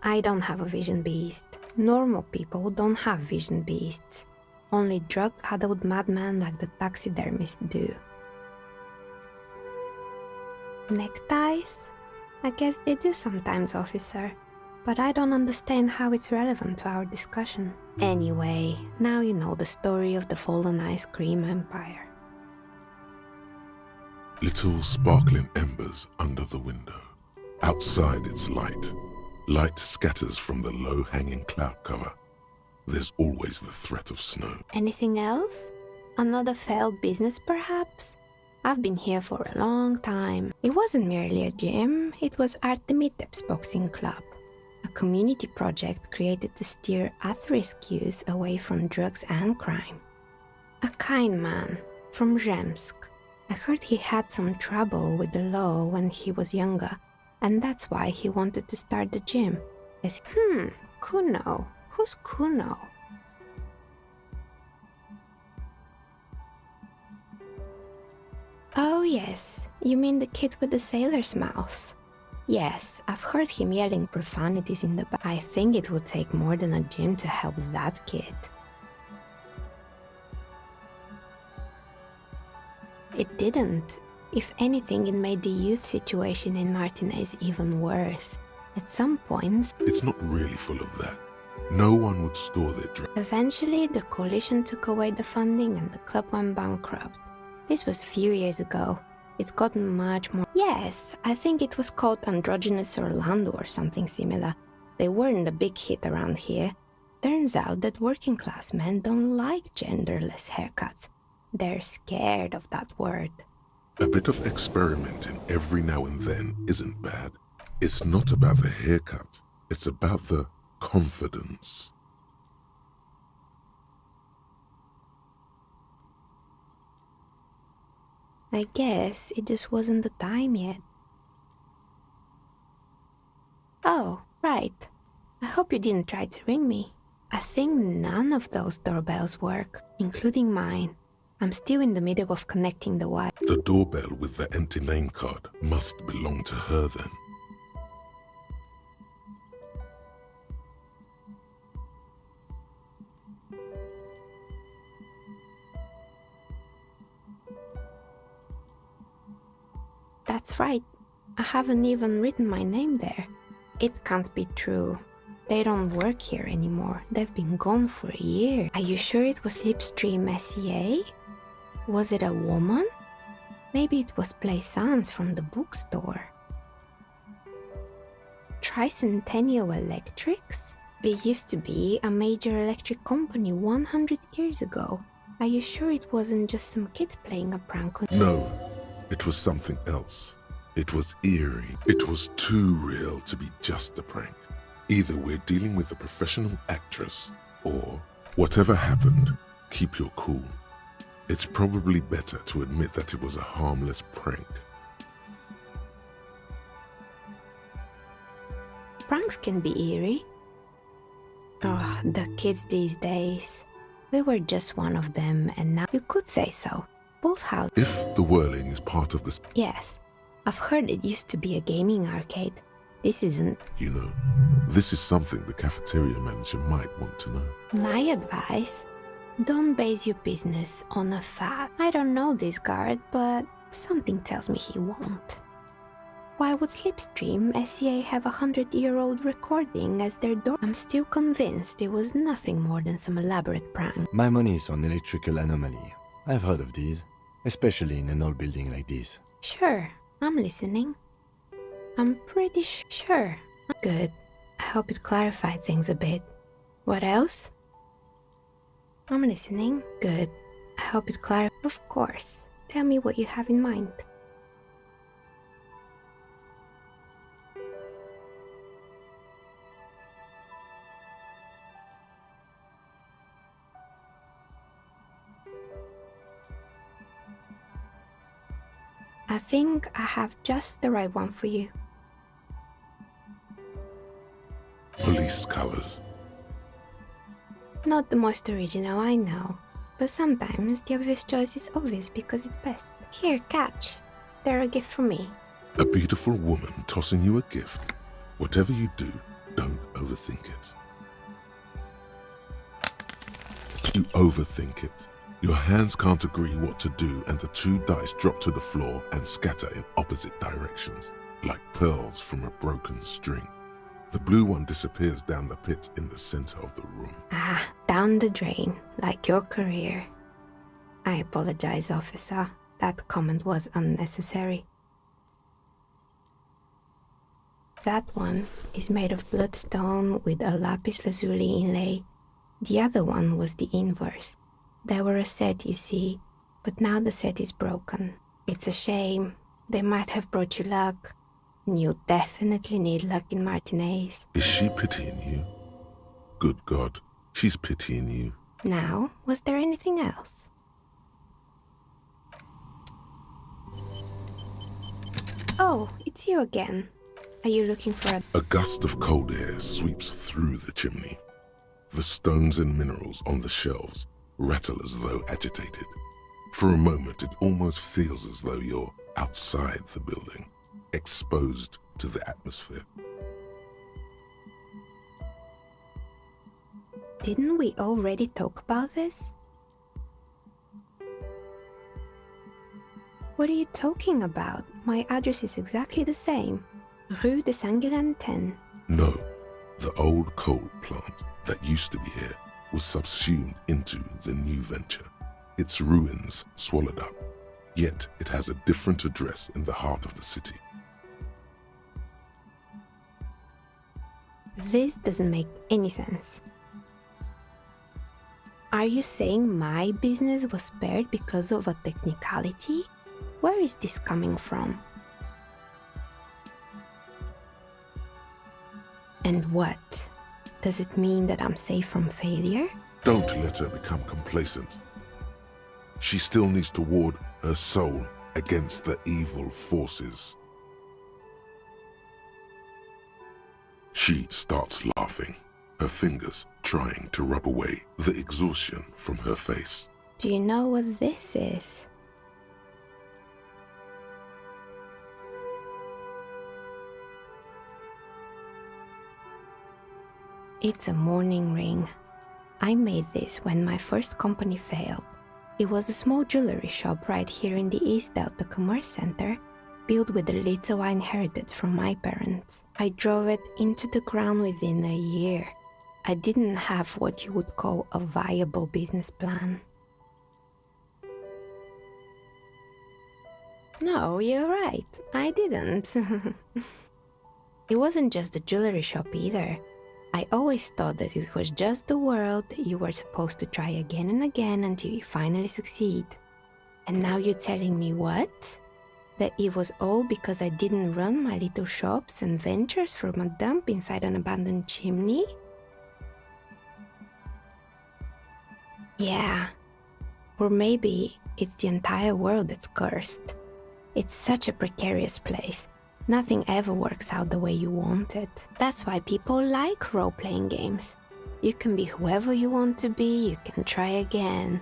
I don't have a vision beast. Normal people don't have vision beasts. Only drug-addled madmen like the taxidermist do. Neckties? I guess they do sometimes, officer. But I don't understand how it's relevant to our discussion. Anyway, now you know the story of the fallen ice cream empire. Little sparkling embers under the window. Outside it's light. Light scatters from the low-hanging cloud cover. There's always the threat of snow. Anything else? Another failed business, perhaps? I've been here for a long time. It wasn't merely a gym, it was Artemiteps Boxing Club, a community project created to steer at-risk youth away from drugs and crime. A kind man from Zemsk. I heard he had some trouble with the law when he was younger, and that's why he wanted to start the gym. Kuno. Who's Kuno? Oh yes, you mean the kid with the sailor's mouth. Yes, I've heard him yelling profanities in the back. I think it would take more than a gym to help that kid. It didn't. If anything, it made the youth situation in Martinez even worse. At some points, It's not really full of that. No one would store their drugs. eventually the coalition took away the funding and the club went bankrupt. This was a few years ago. It's gotten much more. Yes, I think it was called Androgynous Orlando or something similar. They weren't a big hit around here. Turns out that working class men don't like genderless haircuts. They're scared of that word. A bit of experimenting every now and then isn't bad. It's not about the haircut. It's about the confidence. I guess it just wasn't the time yet. Oh, right. I hope you didn't try to ring me. I think none of those doorbells work, including mine. I'm still in the middle of connecting the wire. The doorbell with the empty name card must belong to her then. That's right. I haven't even written my name there. It can't be true. They don't work here anymore. They've been gone for a year. Are you sure it was Slipstream SEA? Was it a woman? Maybe it was Plaisance from the bookstore. Tricentennial Electrics? It used to be a major electric company 100 years ago. Are you sure it wasn't just some kids playing a prank on— No, it was something else. It was eerie. It was too real to be just a prank. Either we're dealing with a professional actress, or whatever happened, keep your cool. It's probably better to admit that it was a harmless prank. Pranks can be eerie. Oh, the kids these days. We were just one of them, and now you could say so. Both houses. If the whirling is part of the... Yes, I've heard it used to be a gaming arcade. This isn't. You know, this is something the cafeteria manager might want to know. My advice: don't base your business on a fad. I don't know this guard, but something tells me he won't. Why would Slipstream SEA have a 100-year-old recording as their door? I'm still convinced it was nothing more than some elaborate prank. My money is on electrical anomaly. I've heard of these, especially in an old building like this. Sure, I'm listening. I'm pretty sure. Good. I hope it clarified things a bit. What else? I'm listening. Good. I hope it clarified. Of course. Tell me what you have in mind. I think I have just the right one for you. Police colors. Not the most original, I know. But sometimes the obvious choice is obvious because it's best. Here, catch. They're a gift from me. A beautiful woman tossing you a gift. Whatever you do, don't overthink it. You overthink it. Your hands can't agree what to do, and the two dice drop to the floor and scatter in opposite directions, like pearls from a broken string. The blue one disappears down the pit in the center of the room. Ah, down the drain, like your career. I apologize, officer. That comment was unnecessary. That one is made of bloodstone with a lapis lazuli inlay. The other one was the inverse. They were a set, you see, but now the set is broken. It's a shame. They might have brought you luck. And you definitely need luck in Martinez. Is she pitying you? Good God, she's pitying you. Now, was there anything else? Oh, it's you again. Are you looking for A gust of cold air sweeps through the chimney. The stones and minerals on the shelves rattle as though agitated. For a moment, it almost feels as though you're outside the building, exposed to the atmosphere. Didn't we already talk about this? What are you talking about? My address is exactly the same. Rue de Saint-Guilain 10. No, the old coal plant that used to be here was subsumed into the new venture. Its ruins swallowed up, yet it has a different address in the heart of the city. This doesn't make any sense. Are you saying my business was spared because of a technicality? Where is this coming from? And what? Does it mean that I'm safe from failure? Don't let her become complacent. She still needs to ward her soul against the evil forces. She starts laughing, her fingers trying to rub away the exhaustion from her face. Do you know what this is? It's a mourning ring. I made this when my first company failed. It was a small jewelry shop right here in the East Delta Commerce Center, built with the little I inherited from my parents. I drove it into the ground within a year. I didn't have what you would call a viable business plan. No, you're right. I didn't. It wasn't just the jewelry shop either. I always thought that it was just the world that you were supposed to try again and again until you finally succeed. And now you're telling me what? That it was all because I didn't run my little shops and ventures from a dump inside an abandoned chimney? Yeah. Or maybe it's the entire world that's cursed. It's such a precarious place. Nothing ever works out the way you want it. That's why people like role-playing games. You can be whoever you want to be, you can try again.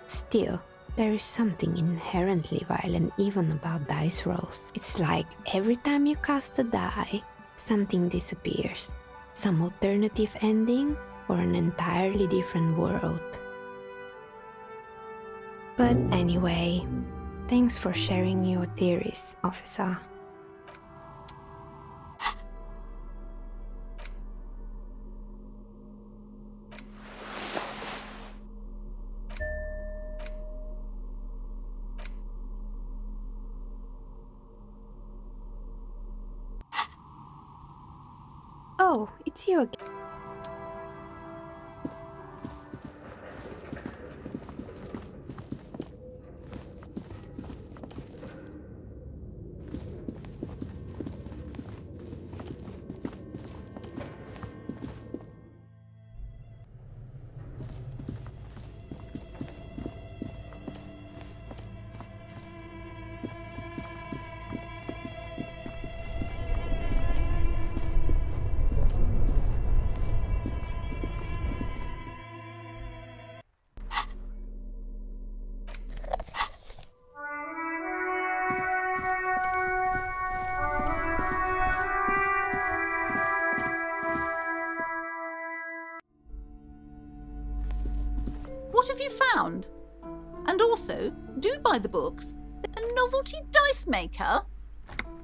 Still, there is something inherently violent even about dice rolls. It's like every time you cast a die, something disappears. Some alternative ending or an entirely different world. But anyway, thanks for sharing your theories, officer. Oh, it's you again. What have you found? And also, do buy the books. A novelty dice maker?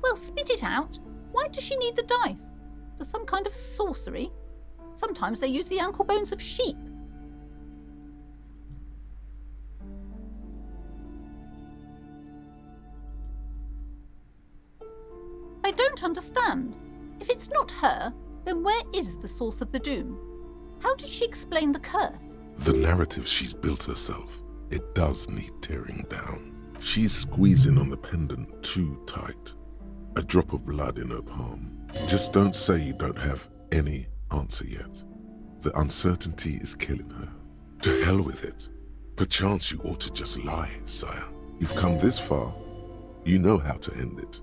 Well, spit it out. Why does she need the dice? For some kind of sorcery? Sometimes they use the ankle bones of sheep. I don't understand. If it's not her, then where is the source of the doom? How did she explain the curse? The narrative she's built herself, it does need tearing down. She's squeezing on the pendant too tight. A drop of blood in her palm. Just don't say you don't have any answer yet. The uncertainty is killing her. To hell with it. Perchance you ought to just lie, sire. You've come this far. You know how to end it.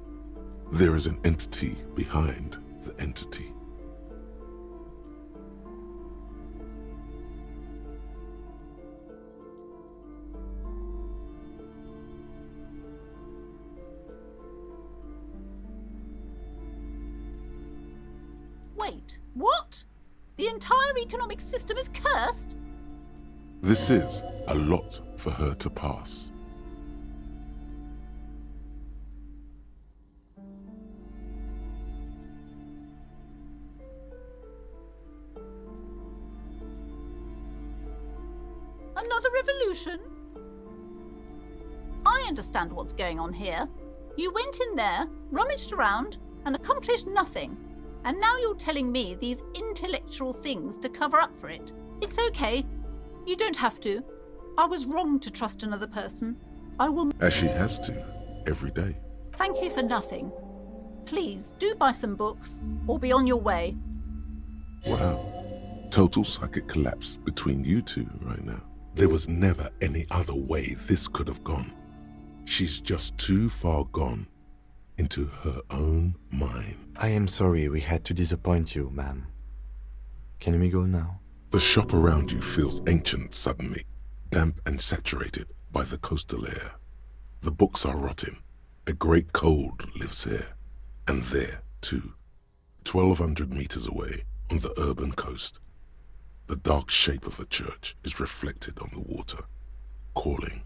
There is an entity behind the entity. Wait, what? The entire economic system is cursed? This is a lot for her to pass. Another revolution? I understand what's going on here. You went in there, rummaged around, and accomplished nothing. And now you're telling me these intellectual things to cover up for it. It's okay. You don't have to. I was wrong to trust another person. I will... As she has to, every day. Thank you for nothing. Please, do buy some books, or be on your way. Wow. Total psychic collapse between you two right now. There was never any other way this could have gone. She's just too far gone into her own mind. I am sorry we had to disappoint you, ma'am. Can we go now? The shop around you feels ancient suddenly. damp and saturated by the coastal air. The books are rotting. A great cold lives here, and there, too, 1,200 meters away on the urban coast. The dark shape of a church is reflected on the water, calling.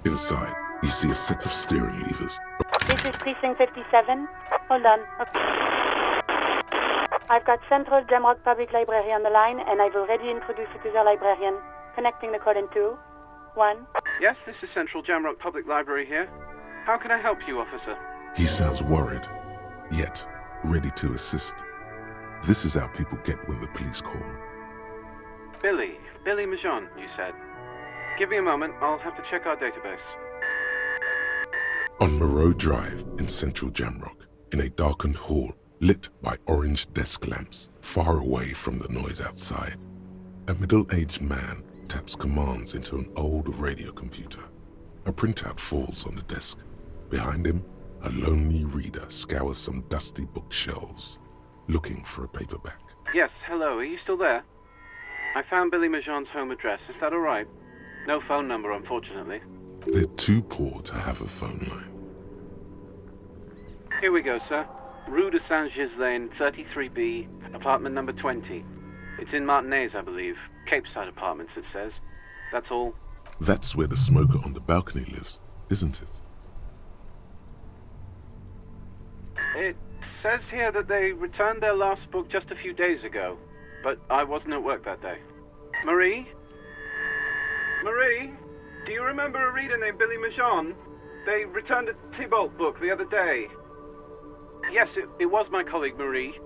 Inside, you see a set of steering levers. This is Precinct 57. Hold on. Okay. I've got Central Jamrock Public Library on the line, and I've already introduced you to the librarian. Connecting the call in 2, 1. Yes, this is Central Jamrock Public Library here. How can I help you, officer? He sounds worried, yet ready to assist. This is how people get when the police call. Billy Majon, you said. Give me a moment, I'll have to check our database. On Moreau Drive in central Jamrock, in a darkened hall lit by orange desk lamps far away from the noise outside, a middle-aged man taps commands into an old radio computer. A printout falls on the desk. Behind him, a lonely reader scours some dusty bookshelves, looking for a paperback. Yes, hello, are you still there? I found Billy Majon's home address, is that alright? No phone number, unfortunately. They're too poor to have a phone line. Here we go, sir. Rue de Saint-Ghislain, 33B, apartment number 20. It's in Martinez, I believe. Capeside Apartments, it says. That's all. That's where the smoker on the balcony lives, isn't it? It says here that they returned their last book just a few days ago, but I wasn't at work that day. Marie? Marie? Do you remember a reader named Billy Majon? They returned a Tybalt book the other day. Yes, it was my colleague Marie.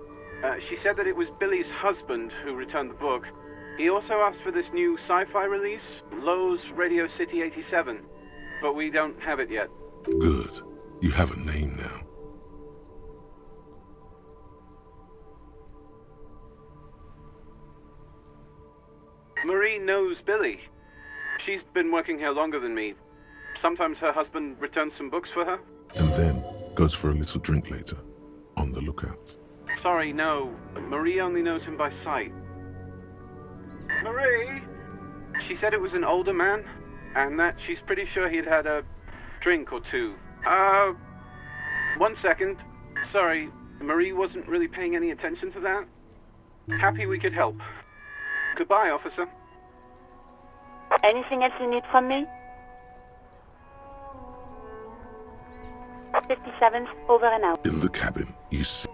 She said that it was Billy's husband who returned the book. He also asked for this new sci-fi release, Lowe's Radio City 87, but we don't have it yet. Good. You have a name now. Marie knows Billy. She's been working here longer than me. Sometimes her husband returns some books for her. And then goes for a little drink later. On the lookout. Sorry, no. Marie only knows him by sight. Marie? She said it was an older man, and that she's pretty sure he'd had a drink or two. 1 second. Sorry, Marie wasn't really paying any attention to that. Happy we could help. Goodbye, officer. Anything else you need from me? 57th, over and out. In the cabin, you see.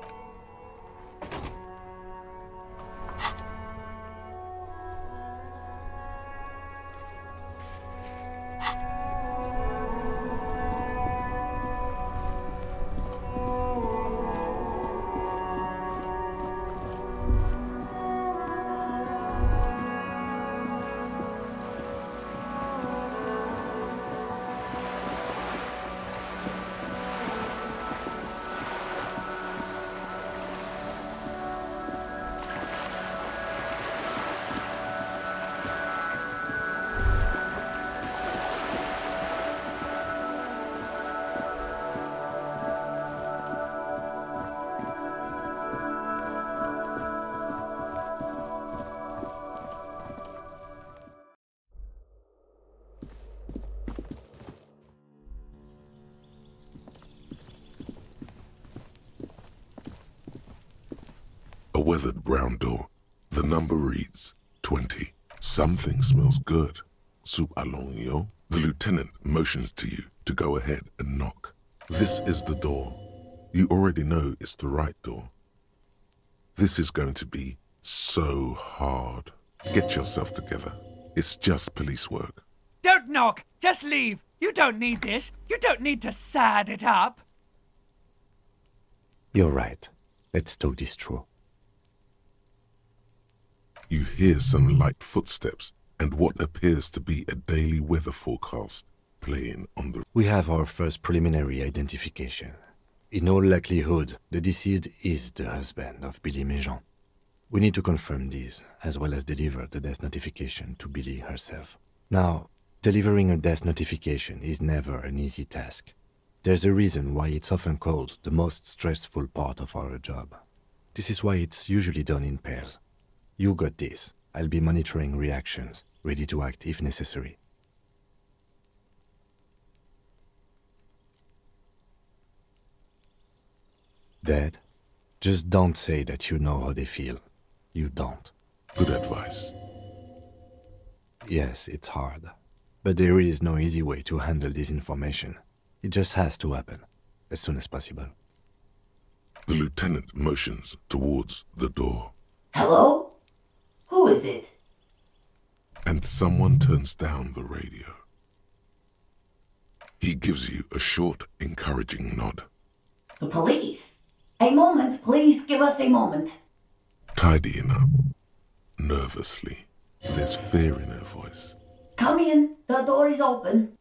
A weathered brown door. The number reads 20. Something smells good. Soup à l'oignon. The lieutenant motions to you to go ahead and knock. This is the door. You already know it's the right door. This is going to be so hard. Get yourself together. It's just police work. Don't knock! Just leave! You don't need this! You don't need to sad it up! You're right. Let's talk this through. You hear some light footsteps and what appears to be a daily weather forecast playing on the... We have our first preliminary identification. In all likelihood, the deceased is the husband of Billy Majon. We need to confirm this, as well as deliver the death notification to Billy herself. Now, delivering a death notification is never an easy task. There's a reason why it's often called the most stressful part of our job. This is why it's usually done in pairs. You got this. I'll be monitoring reactions, ready to act if necessary. Dad, just don't say that you know how they feel. You don't. Good advice. Yes, it's hard. But there is no easy way to handle this information. It just has to happen, as soon as possible. The lieutenant motions towards the door. Hello? Who is it? And someone turns down the radio. He gives you a short, encouraging nod. The police. A moment, please give us a moment. Tidying up. Nervously. There's fear in her voice. Come in, the door is open.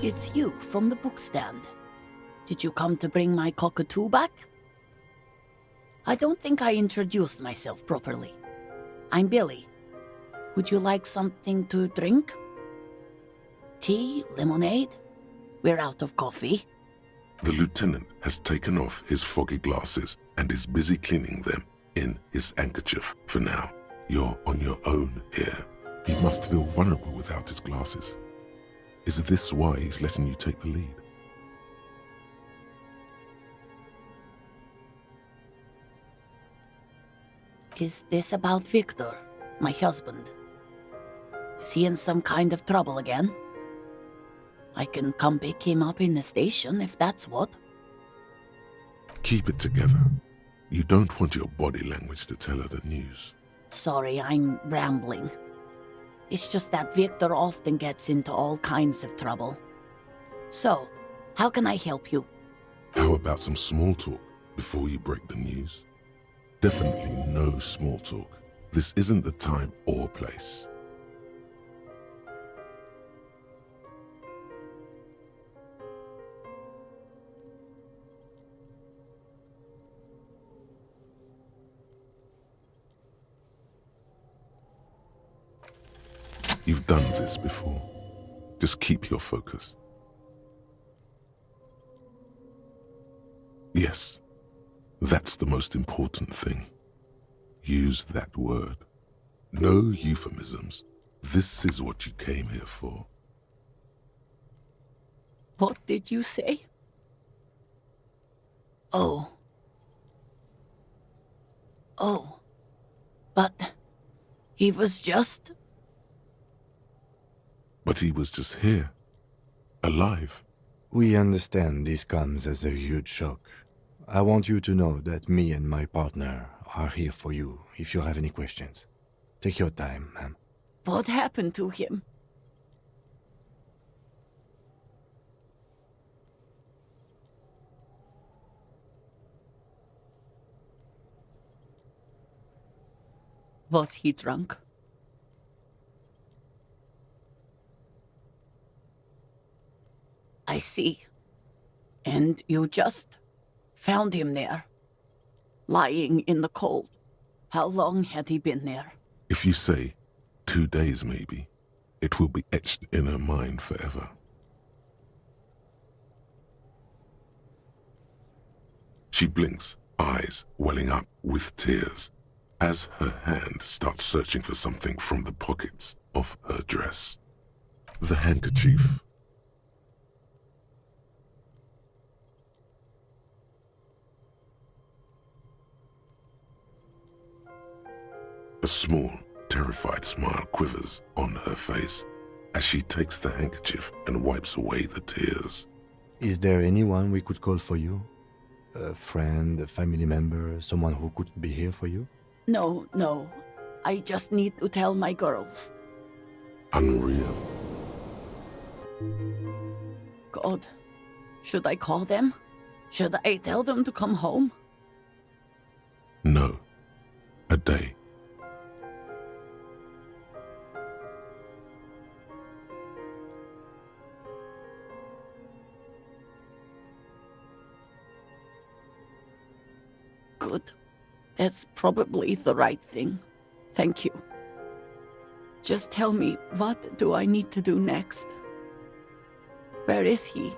It's you from the bookstand. Did you come to bring my cockatoo back? I don't think I introduced myself properly. I'm Billy. Would you like something to drink? Tea? Lemonade? We're out of coffee. The lieutenant has taken off his foggy glasses and is busy cleaning them in his handkerchief for now. You're on your own here. He must feel vulnerable without his glasses. Is this why he's letting you take the lead? Is this about Victor, my husband? Is he in some kind of trouble again? I can come pick him up in the station if that's what. Keep it together. You don't want your body language to tell her the news. Sorry, I'm rambling. It's just that Victor often gets into all kinds of trouble. So, how can I help you? How about some small talk before you break the news? Definitely no small talk. This isn't the time or place. You've done this before. Just keep your focus. Yes, that's the most important thing. Use that word. No euphemisms. This is what you came here for. What did you say? Oh. Oh. But he was just... But he was just here. Alive. We understand this comes as a huge shock. I want you to know that me and my partner are here for you if you have any questions. Take your time, ma'am. What happened to him? Was he drunk? I see. And you just found him there, lying in the cold. How long had he been there? If you say 2 days maybe, it will be etched in her mind forever. She blinks, eyes welling up with tears, as her hand starts searching for something from the pockets of her dress. The handkerchief. A small, terrified smile quivers on her face as she takes the handkerchief and wipes away the tears. Is there anyone we could call for you? A friend, a family member, someone who could be here for you? No, no. I just need to tell my girls. Unreal. God, should I call them? Should I tell them to come home? No. A day. Good. That's probably the right thing. Thank you. Just tell me, what do I need to do next? Where is he?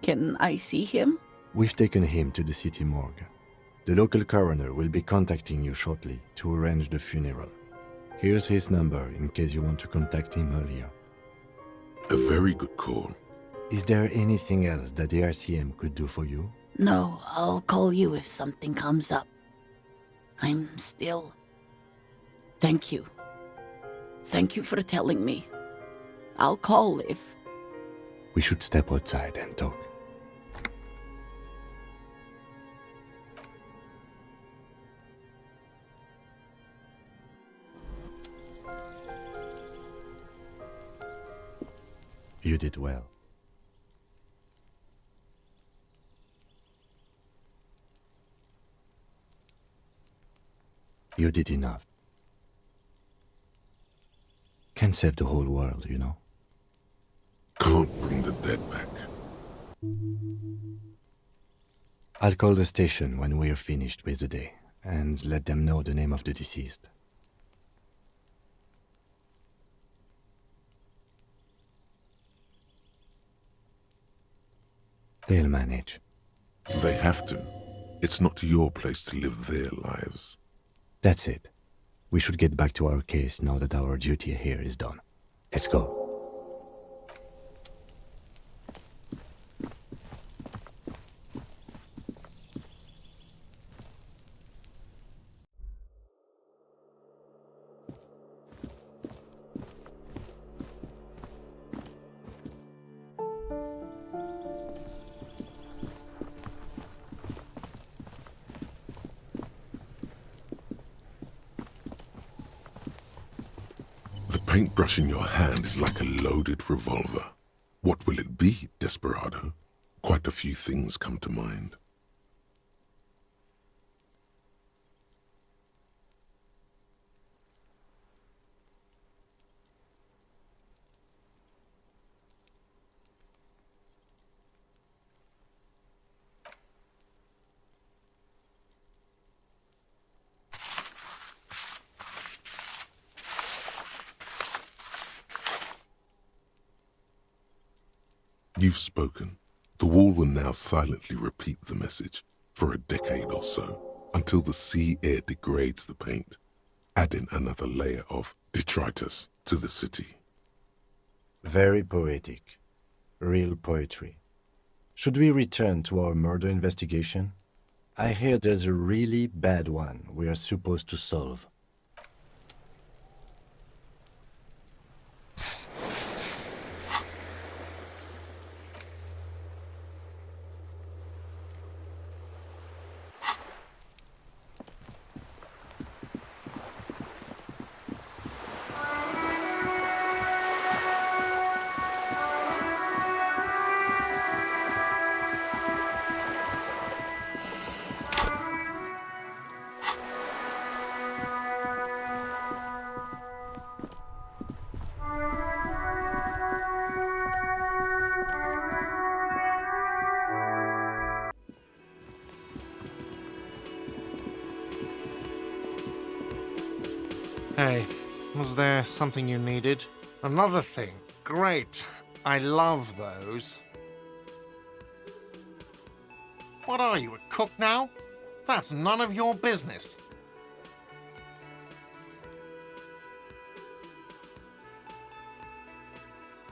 Can I see him? We've taken him to the city morgue. The local coroner will be contacting you shortly to arrange the funeral. Here's his number in case you want to contact him earlier. A very good call. Is there anything else that the RCM could do for you? No, I'll call you if something comes up. I'm still... Thank you. Thank you for telling me. I'll call if... We should step outside and talk. You did well. You did enough. Can save the whole world, you know. Can't bring the dead back. I'll call the station when we're finished with the day, and let them know the name of the deceased. They'll manage. They have to. It's not your place to live their lives. That's it. We should get back to our case now that our duty here is done. Let's go. The paintbrush in your hand is like a loaded revolver. What will it be, Desperado? Quite a few things come to mind. You've spoken. The wall will now silently repeat the message for a decade or so, until the sea air degrades the paint, adding another layer of detritus to the city. Very poetic. Real poetry. Should we return to our murder investigation? I hear there's a really bad one we are supposed to solve. Hey, was there something you needed? Another thing. Great. I love those. What are you, a cook now? That's none of your business.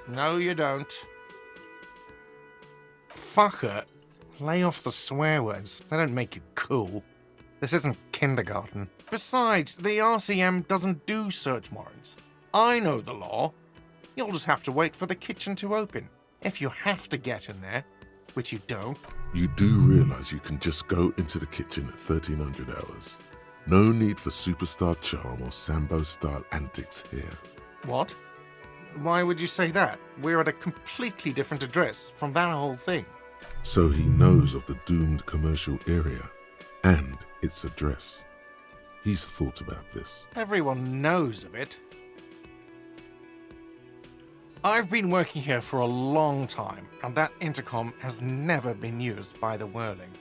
No, you don't. Fucker. Lay off the swear words. They don't make you cool. This isn't kindergarten. Besides, the RCM doesn't do search warrants. I know the law. You'll just have to wait for the kitchen to open. If you have to get in there, which you don't. You do realize you can just go into the kitchen at 1300 hours. No need for superstar charm or Sambo-style antics here. What? Why would you say that? We're at a completely different address from that whole thing. So he knows of the doomed commercial area and its address. He's thought about this. Everyone knows of it. I've been working here for a long time, and that intercom has never been used by the Whirling.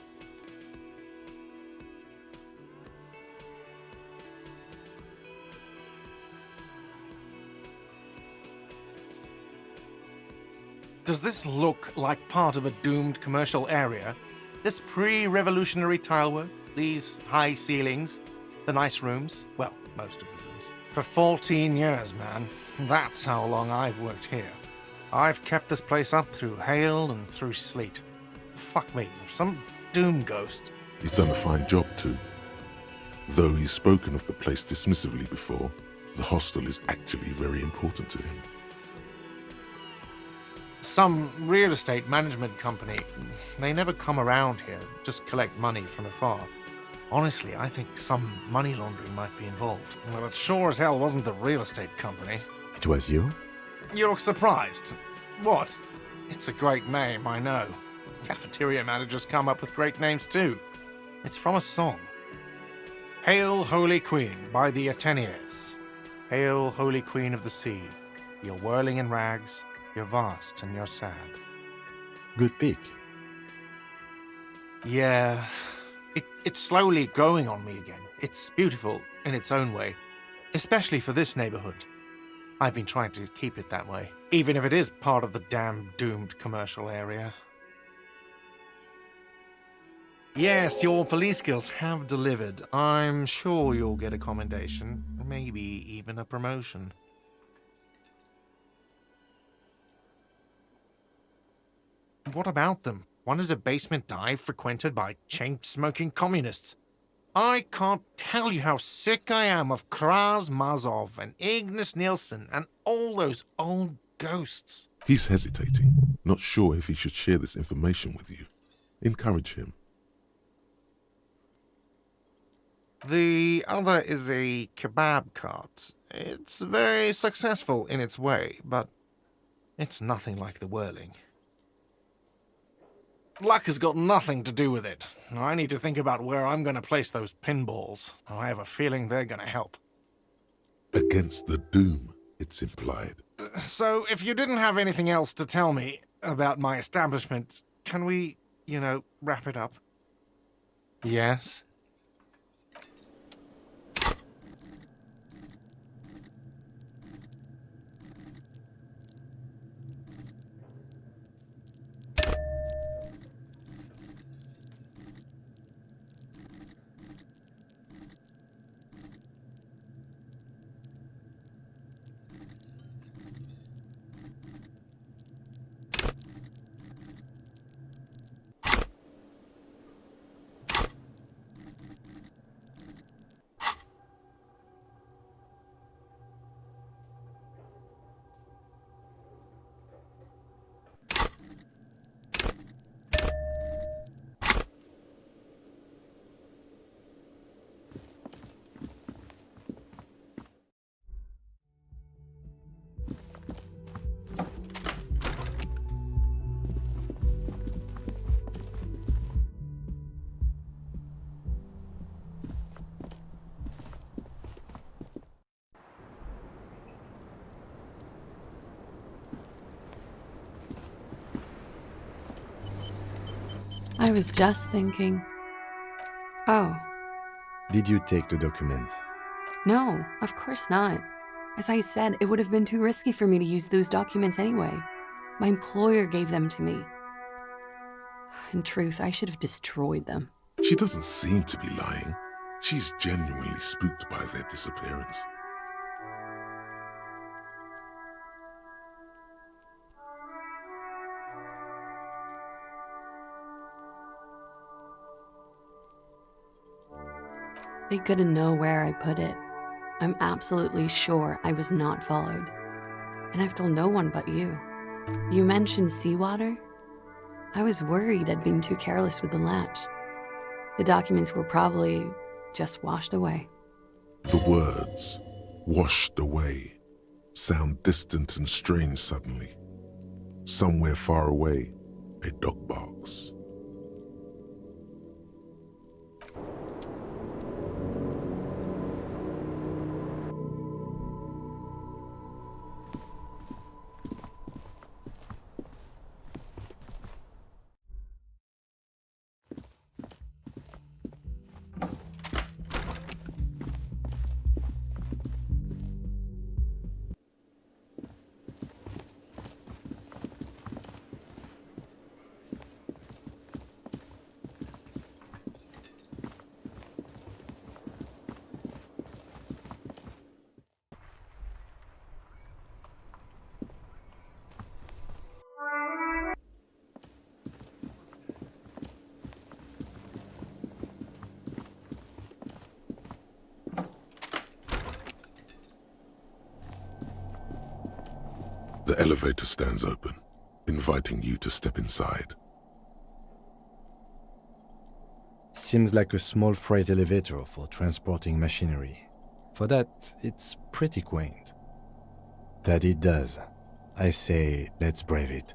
Does this look like part of a doomed commercial area? This pre-revolutionary tilework, these high ceilings, the nice rooms, well, most of the rooms. For 14 years, man. That's how long I've worked here. I've kept this place up through hail and through sleet. Fuck me, some doom ghost. He's done a fine job too. Though he's spoken of the place dismissively before, the hostel is actually very important to him. Some real estate management company, they never come around here, just collect money from afar. Honestly, I think some money laundering might be involved. Well, it sure as hell wasn't the real estate company. It was you? You look surprised. What? It's a great name, I know. Cafeteria managers come up with great names too. It's from a song. Hail, Holy Queen, by the Ateneers. Hail, Holy Queen of the Sea. You're whirling in rags, you're vast and you're sad. Good pick. Yeah, it's slowly growing on me again. It's beautiful in its own way, especially for this neighborhood. I've been trying to keep it that way, even if it is part of the damn doomed commercial area. Yes, your police skills have delivered. I'm sure you'll get a commendation, maybe even a promotion. What about them? One is a basement dive frequented by chain-smoking communists. I can't tell you how sick I am of Kraz Mazov and Ignis Nielsen and all those old ghosts. He's hesitating, not sure if he should share this information with you. Encourage him. The other is a kebab cart. It's very successful in its way, but it's nothing like the whirling. Luck has got nothing to do with it. I need to think about where I'm going to place those pinballs. I have a feeling they're going to help. Against the doom, it's implied. So, if you didn't have anything else to tell me about my establishment, can we, wrap it up? Yes? I was just thinking. Oh, Did you take the documents? no, of course not. As I said, it would have been too risky for me to use those documents anyway. My employer gave them to me. In truth, I should have destroyed them. She doesn't seem to be lying. She's genuinely spooked by their disappearance. They couldn't know where I put it. I'm absolutely sure I was not followed. And I've told no one but you. You mentioned seawater? I was worried I'd been too careless with the latch. The documents were probably just washed away. The words, washed away, sound distant and strange suddenly. Somewhere far away, a dog barks. The elevator stands open, inviting you to step inside. Seems like a small freight elevator for transporting machinery. For that, it's pretty quaint. That it does. I say, let's brave it.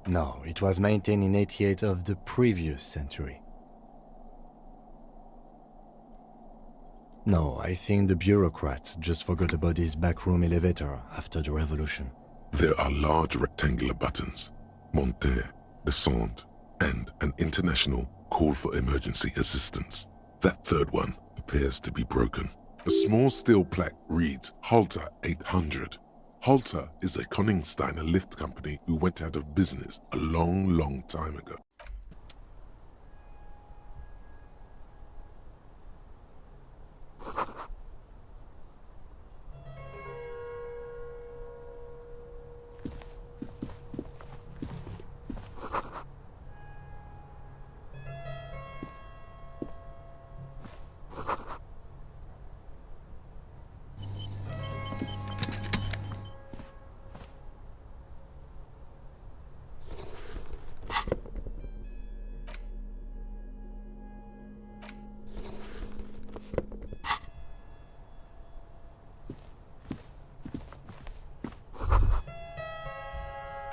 No, it was maintained in 88 of the previous century. No, I think the bureaucrats just forgot about this backroom elevator after the revolution. There are large rectangular buttons, monter, descend, and an international call for emergency assistance. That third one appears to be broken. A small steel plaque reads Halter 800. Halter is a Koningsteiner lift company who went out of business a long time ago.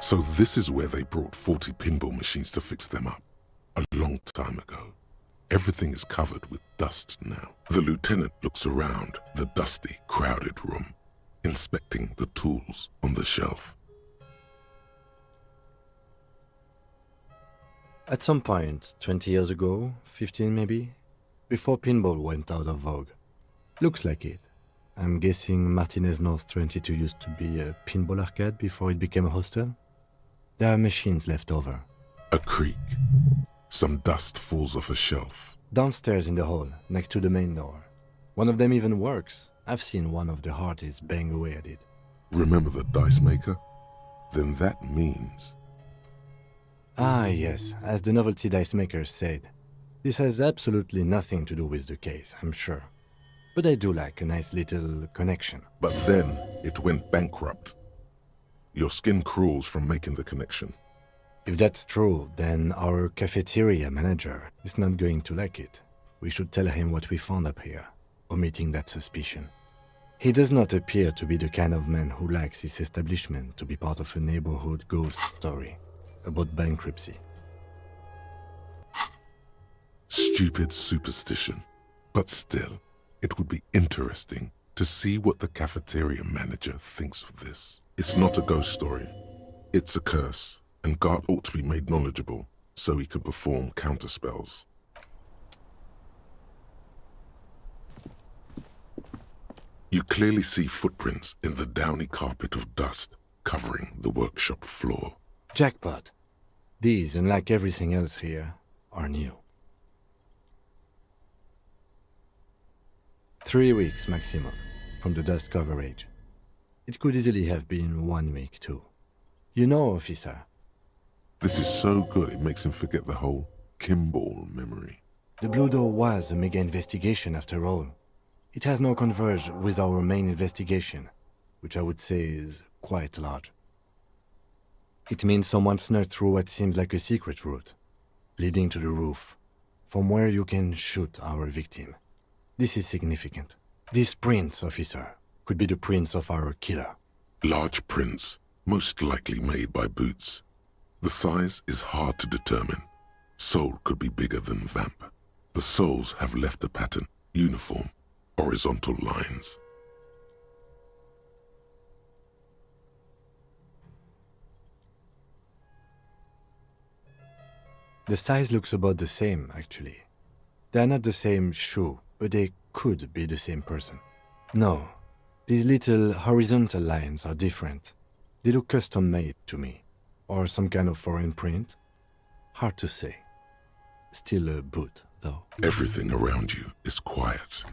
So this is where they brought 40 pinball machines to fix them up, a long time ago. Everything is covered with dust now. The lieutenant looks around the dusty, crowded room, inspecting the tools on the shelf. At some point, 20 years ago, 15 maybe, before pinball went out of vogue. Looks like it. I'm guessing Martinez North 22 used to be a pinball arcade before it became a hostel. There are machines left over. A creak. Some dust falls off a shelf. Downstairs in the hall, next to the main door. One of them even works. I've seen one of the artists bang away at it. Remember the dice maker? Then that means... Ah, yes, as the novelty dice maker said. This has absolutely nothing to do with the case, I'm sure. But I do like a nice little connection. But then it went bankrupt. Your skin crawls from making the connection. If that's true, then our cafeteria manager is not going to like it. We should tell him what we found up here, omitting that suspicion. He does not appear to be the kind of man who likes his establishment to be part of a neighborhood ghost story about bankruptcy. Stupid superstition. But still, it would be interesting to see what the cafeteria manager thinks of this. It's not a ghost story. It's a curse, and Gart ought to be made knowledgeable so he can perform counterspells. You clearly see footprints in the downy carpet of dust covering the workshop floor. Jackpot. These, unlike everything else here, are new. 3 weeks maximum from the dust coverage. It could easily have been 1 week too. You know, officer. This is so good it makes him forget the whole Kimball memory. The Blue Door was a mega investigation after all. It has now converged with our main investigation, which I would say is quite large. It means someone snuck through what seems like a secret route, leading to the roof, from where you can shoot our victim. This is significant. This prints, officer, could be the prints of our killer. Large prints, most likely made by Boots. The size is hard to determine. Sole could be bigger than Vamp. The soles have left a pattern, uniform, horizontal lines. The size looks about the same, actually. They are not the same shoe, but they could be the same person. No, these little horizontal lines are different. They look custom-made to me. Or some kind of foreign print. Hard to say. Still a boot, though. Everything around you is quiet.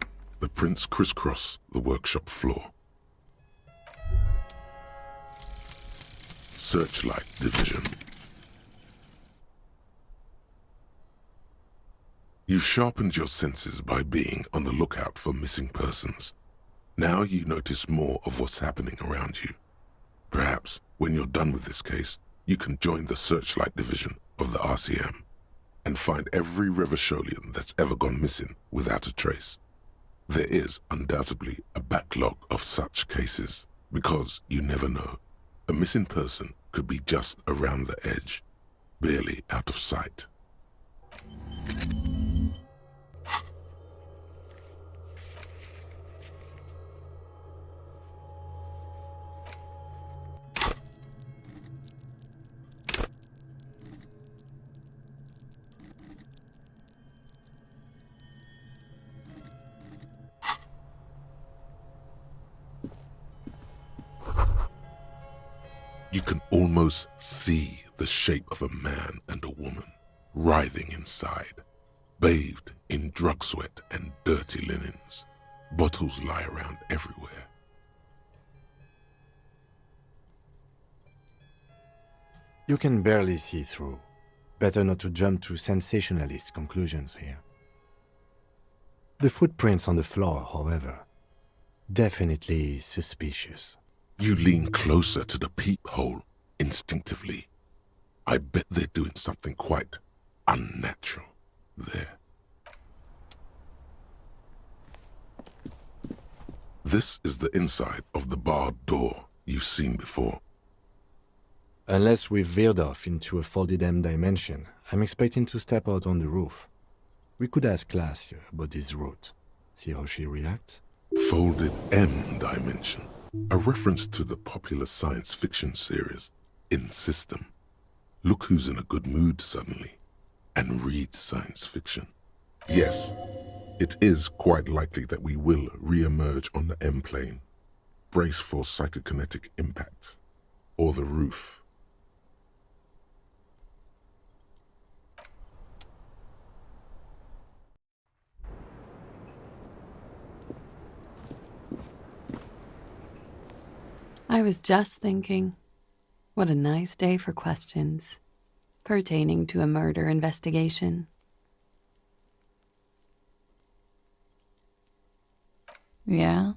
The prints crisscross the workshop floor. Searchlight Division. You've sharpened your senses by being on the lookout for missing persons. Now you notice more of what's happening around you. Perhaps, when you're done with this case, you can join the Searchlight Division of the RCM and find every Revacholian that's ever gone missing without a trace. There is undoubtedly a backlog of such cases, because you never know. A missing person could be just around the edge, barely out of sight. You can almost see the shape of a man and a woman writhing inside, bathed in drug sweat and dirty linens. Bottles lie around everywhere. You can barely see through. Better not to jump to sensationalist conclusions here. The footprints on the floor, however, definitely suspicious. You lean closer to the peephole instinctively. I bet they're doing something quite unnatural there. This is the inside of the barred door you've seen before. Unless we've veered off into a folded M dimension, I'm expecting to step out on the roof. We could ask Class about this route. See how she reacts? Folded M dimension. A reference to the popular science fiction series, In System. Look who's in a good mood suddenly, and reads science fiction. Yes, it is quite likely that we will re-emerge on the M plane. Brace for psychokinetic impact. Or the roof. I was just thinking, what a nice day for questions pertaining to a murder investigation. Yeah?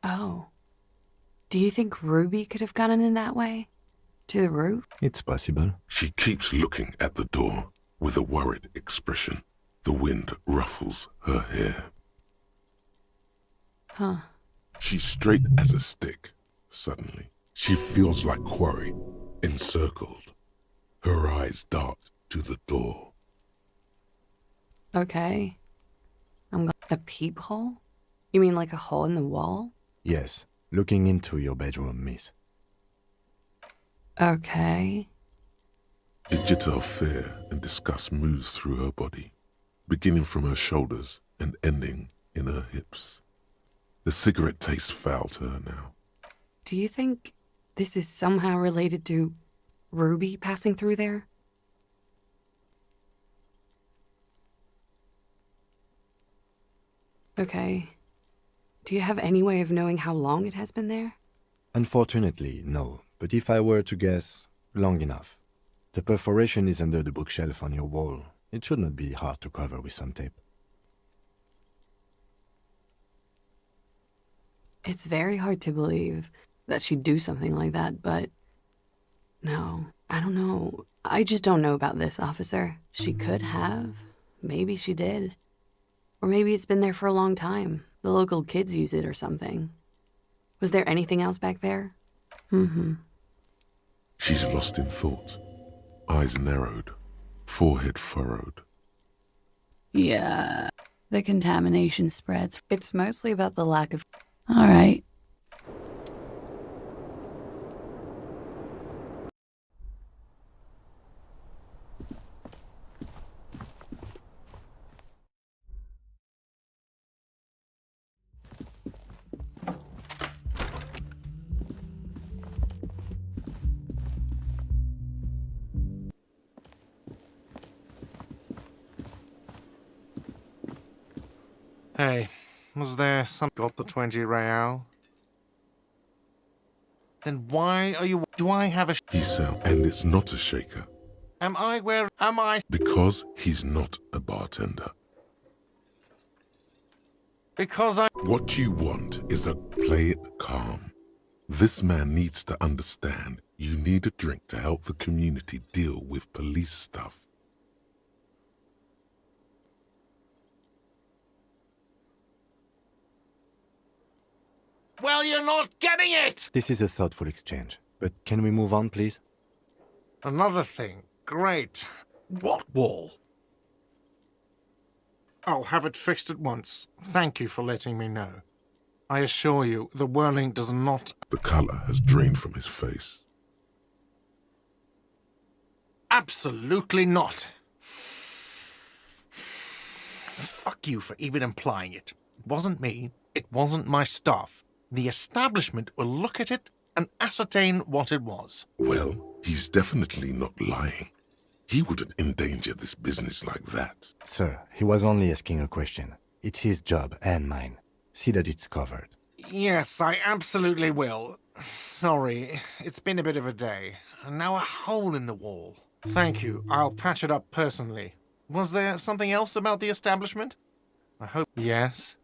Oh. Do you think Ruby could have gotten in that way? To the roof? It's possible. She keeps looking at the door with a worried expression. The wind ruffles her hair. Huh. She's straight as a stick, suddenly. She feels like quarry, encircled. Her eyes dart to the door. Okay. A peephole? You mean like a hole in the wall? Yes, looking into your bedroom, miss. Okay. A jitter of fear and disgust moves through her body, beginning from her shoulders and ending in her hips. The cigarette tastes foul to her now. Do you think this is somehow related to Ruby passing through there? Okay. Do you have any way of knowing how long it has been there? Unfortunately, no. But if I were to guess, long enough. The perforation is under the bookshelf on your wall. It should not be hard to cover with some tape. It's very hard to believe that she'd do something like that, but no, I don't know. I just don't know about this, officer. She could have. Maybe she did. Or maybe it's been there for a long time. The local kids use it or something. Was there anything else back there? Mm-hmm. She's lost in thought. Eyes narrowed. Forehead furrowed. Yeah, the contamination spreads. It's mostly about the lack of... All right. Hey, was there some... Got the 20 real? Then why are you... Do I have a... He sounds, and it's not a shaker. Am I where... Am I... Because he's not a bartender. Because I... What you want is a play it calm. This man needs to understand you need a drink to help the community deal with police stuff. Well, you're not getting it! This is a thoughtful exchange. But can we move on, please? Another thing. Great. What wall? I'll have it fixed at once. Thank you for letting me know. I assure you, the whirling does not... The color has drained from his face. Absolutely not. Fuck you for even implying it. It wasn't me. It wasn't my staff. The establishment will look at it and ascertain what it was. Well, he's definitely not lying. He wouldn't endanger this business like that. Sir, he was only asking a question. It's his job and mine. See that it's covered. Yes, I absolutely will. Sorry, it's been a bit of a day. And now a hole in the wall. Thank you. I'll patch it up personally. Was there something else about the establishment? I hope... Yes?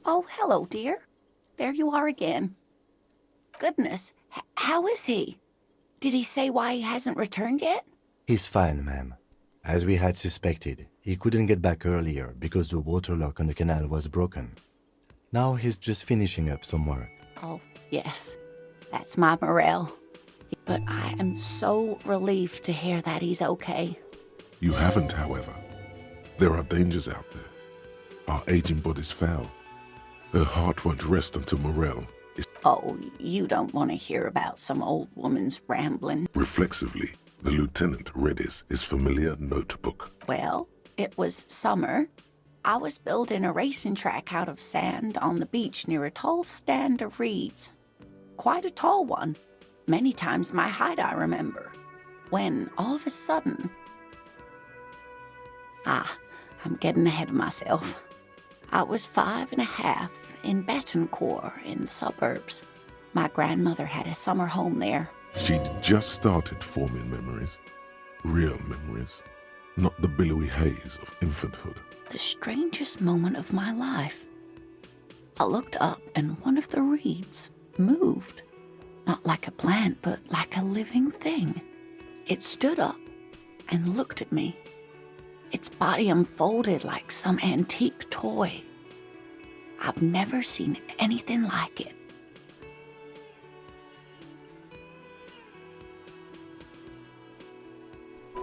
Oh, hello, dear. There you are again. Goodness, how is he? Did he say why he hasn't returned yet? He's fine, ma'am. As we had suspected, he couldn't get back earlier because the water lock on the canal was broken. Now he's just finishing up some work. Oh, yes. That's my Morel. But I am so relieved to hear that he's okay. You haven't, however. There are dangers out there. Our aging body's foul. Her heart won't rest until Morel is... Oh, you don't want to hear about some old woman's rambling. Reflexively, the lieutenant read his familiar notebook. Well, it was summer. I was building a racing track out of sand on the beach near a tall stand of reeds. Quite a tall one. Many times my height, I remember. When, all of a sudden... I'm getting ahead of myself. I was 5.5 in Betancourt in the suburbs. My grandmother had a summer home there. She'd just started forming memories. Real memories. Not the billowy haze of infanthood. The strangest moment of my life. I looked up and one of the reeds moved. Not like a plant, but like a living thing. It stood up and looked at me. Its body unfolded like some antique toy. I've never seen anything like it.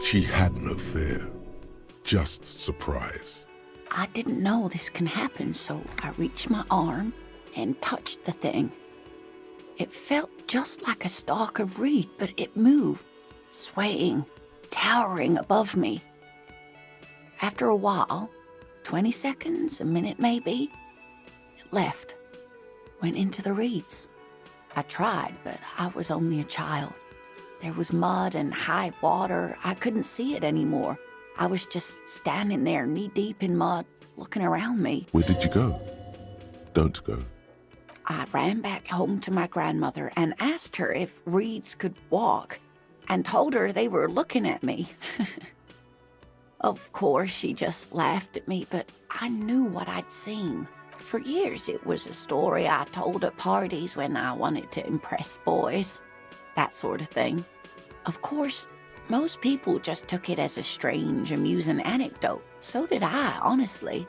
She had no fear, just surprise. I didn't know this can happen, so I reached my arm and touched the thing. It felt just like a stalk of reed, but it moved, swaying, towering above me. After a while, 20 seconds, a minute maybe, it left, went into the reeds. I tried, but I was only a child. There was mud and high water. I couldn't see it anymore. I was just standing there, knee-deep in mud, looking around me. Where did you go? Don't go. I ran back home to my grandmother and asked her if reeds could walk, and told her they were looking at me. Of course, she just laughed at me, but I knew what I'd seen. For years, it was a story I told at parties when I wanted to impress boys. That sort of thing. Of course, most people just took it as a strange, amusing anecdote. So did I, honestly.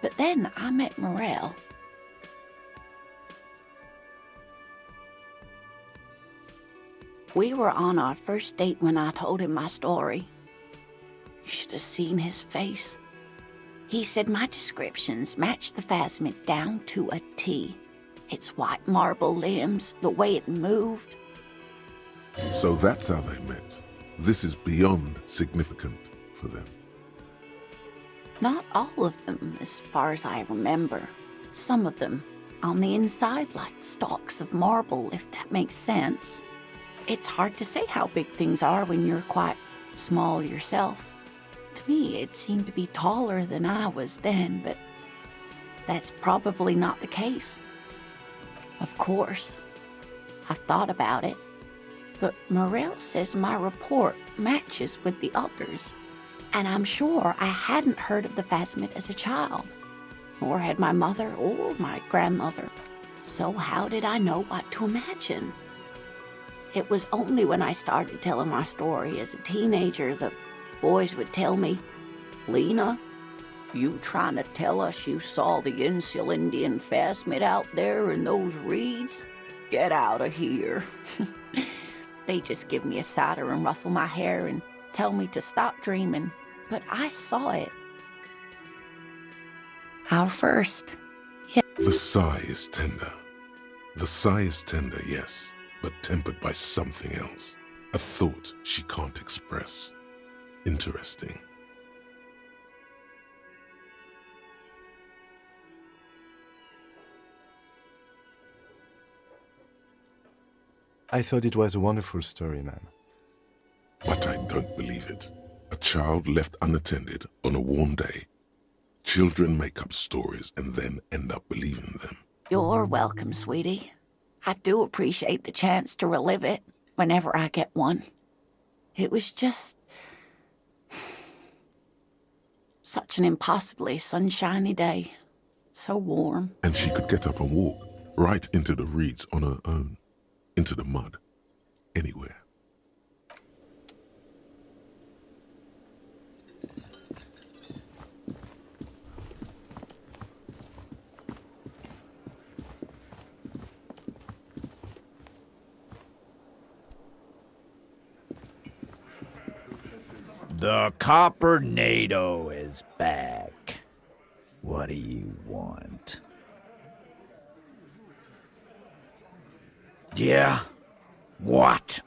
But then I met Morel. We were on our first date when I told him my story. You should have seen his face. He said my descriptions matched the Phasmid down to a T. Its white marble limbs, the way it moved. So that's how they met. This is beyond significant for them. Not all of them, as far as I remember. Some of them, on the inside like stalks of marble, if that makes sense. It's hard to say how big things are when you're quite small yourself. To me, it seemed to be taller than I was then, but that's probably not the case. Of course, I've thought about it, but Morel says my report matches with the others, and I'm sure I hadn't heard of the Phasmid as a child, nor had my mother or my grandmother. So how did I know what to imagine? It was only when I started telling my story as a teenager that boys would tell me, "Lena, You trying to tell us you saw the Insulindian phasmid out there in those reeds? Get out of here. They just give me a cider and ruffle my hair and tell me to stop dreaming. But I saw it. Our first. Yeah. The sigh is tender. The sigh is tender, yes, but tempered by something else. A thought she can't express. Interesting. I thought it was a wonderful story, man. But I don't believe it. A child left unattended on a warm day. Children make up stories and then end up believing them. You're welcome, sweetie. I do appreciate the chance to relive it whenever I get one. It was just such an impossibly sunshiny day. So warm. And she could get up and walk right into the reeds on her own. Into the mud. Anywhere. The Copper-nado is back. What do you want? Yeah? What?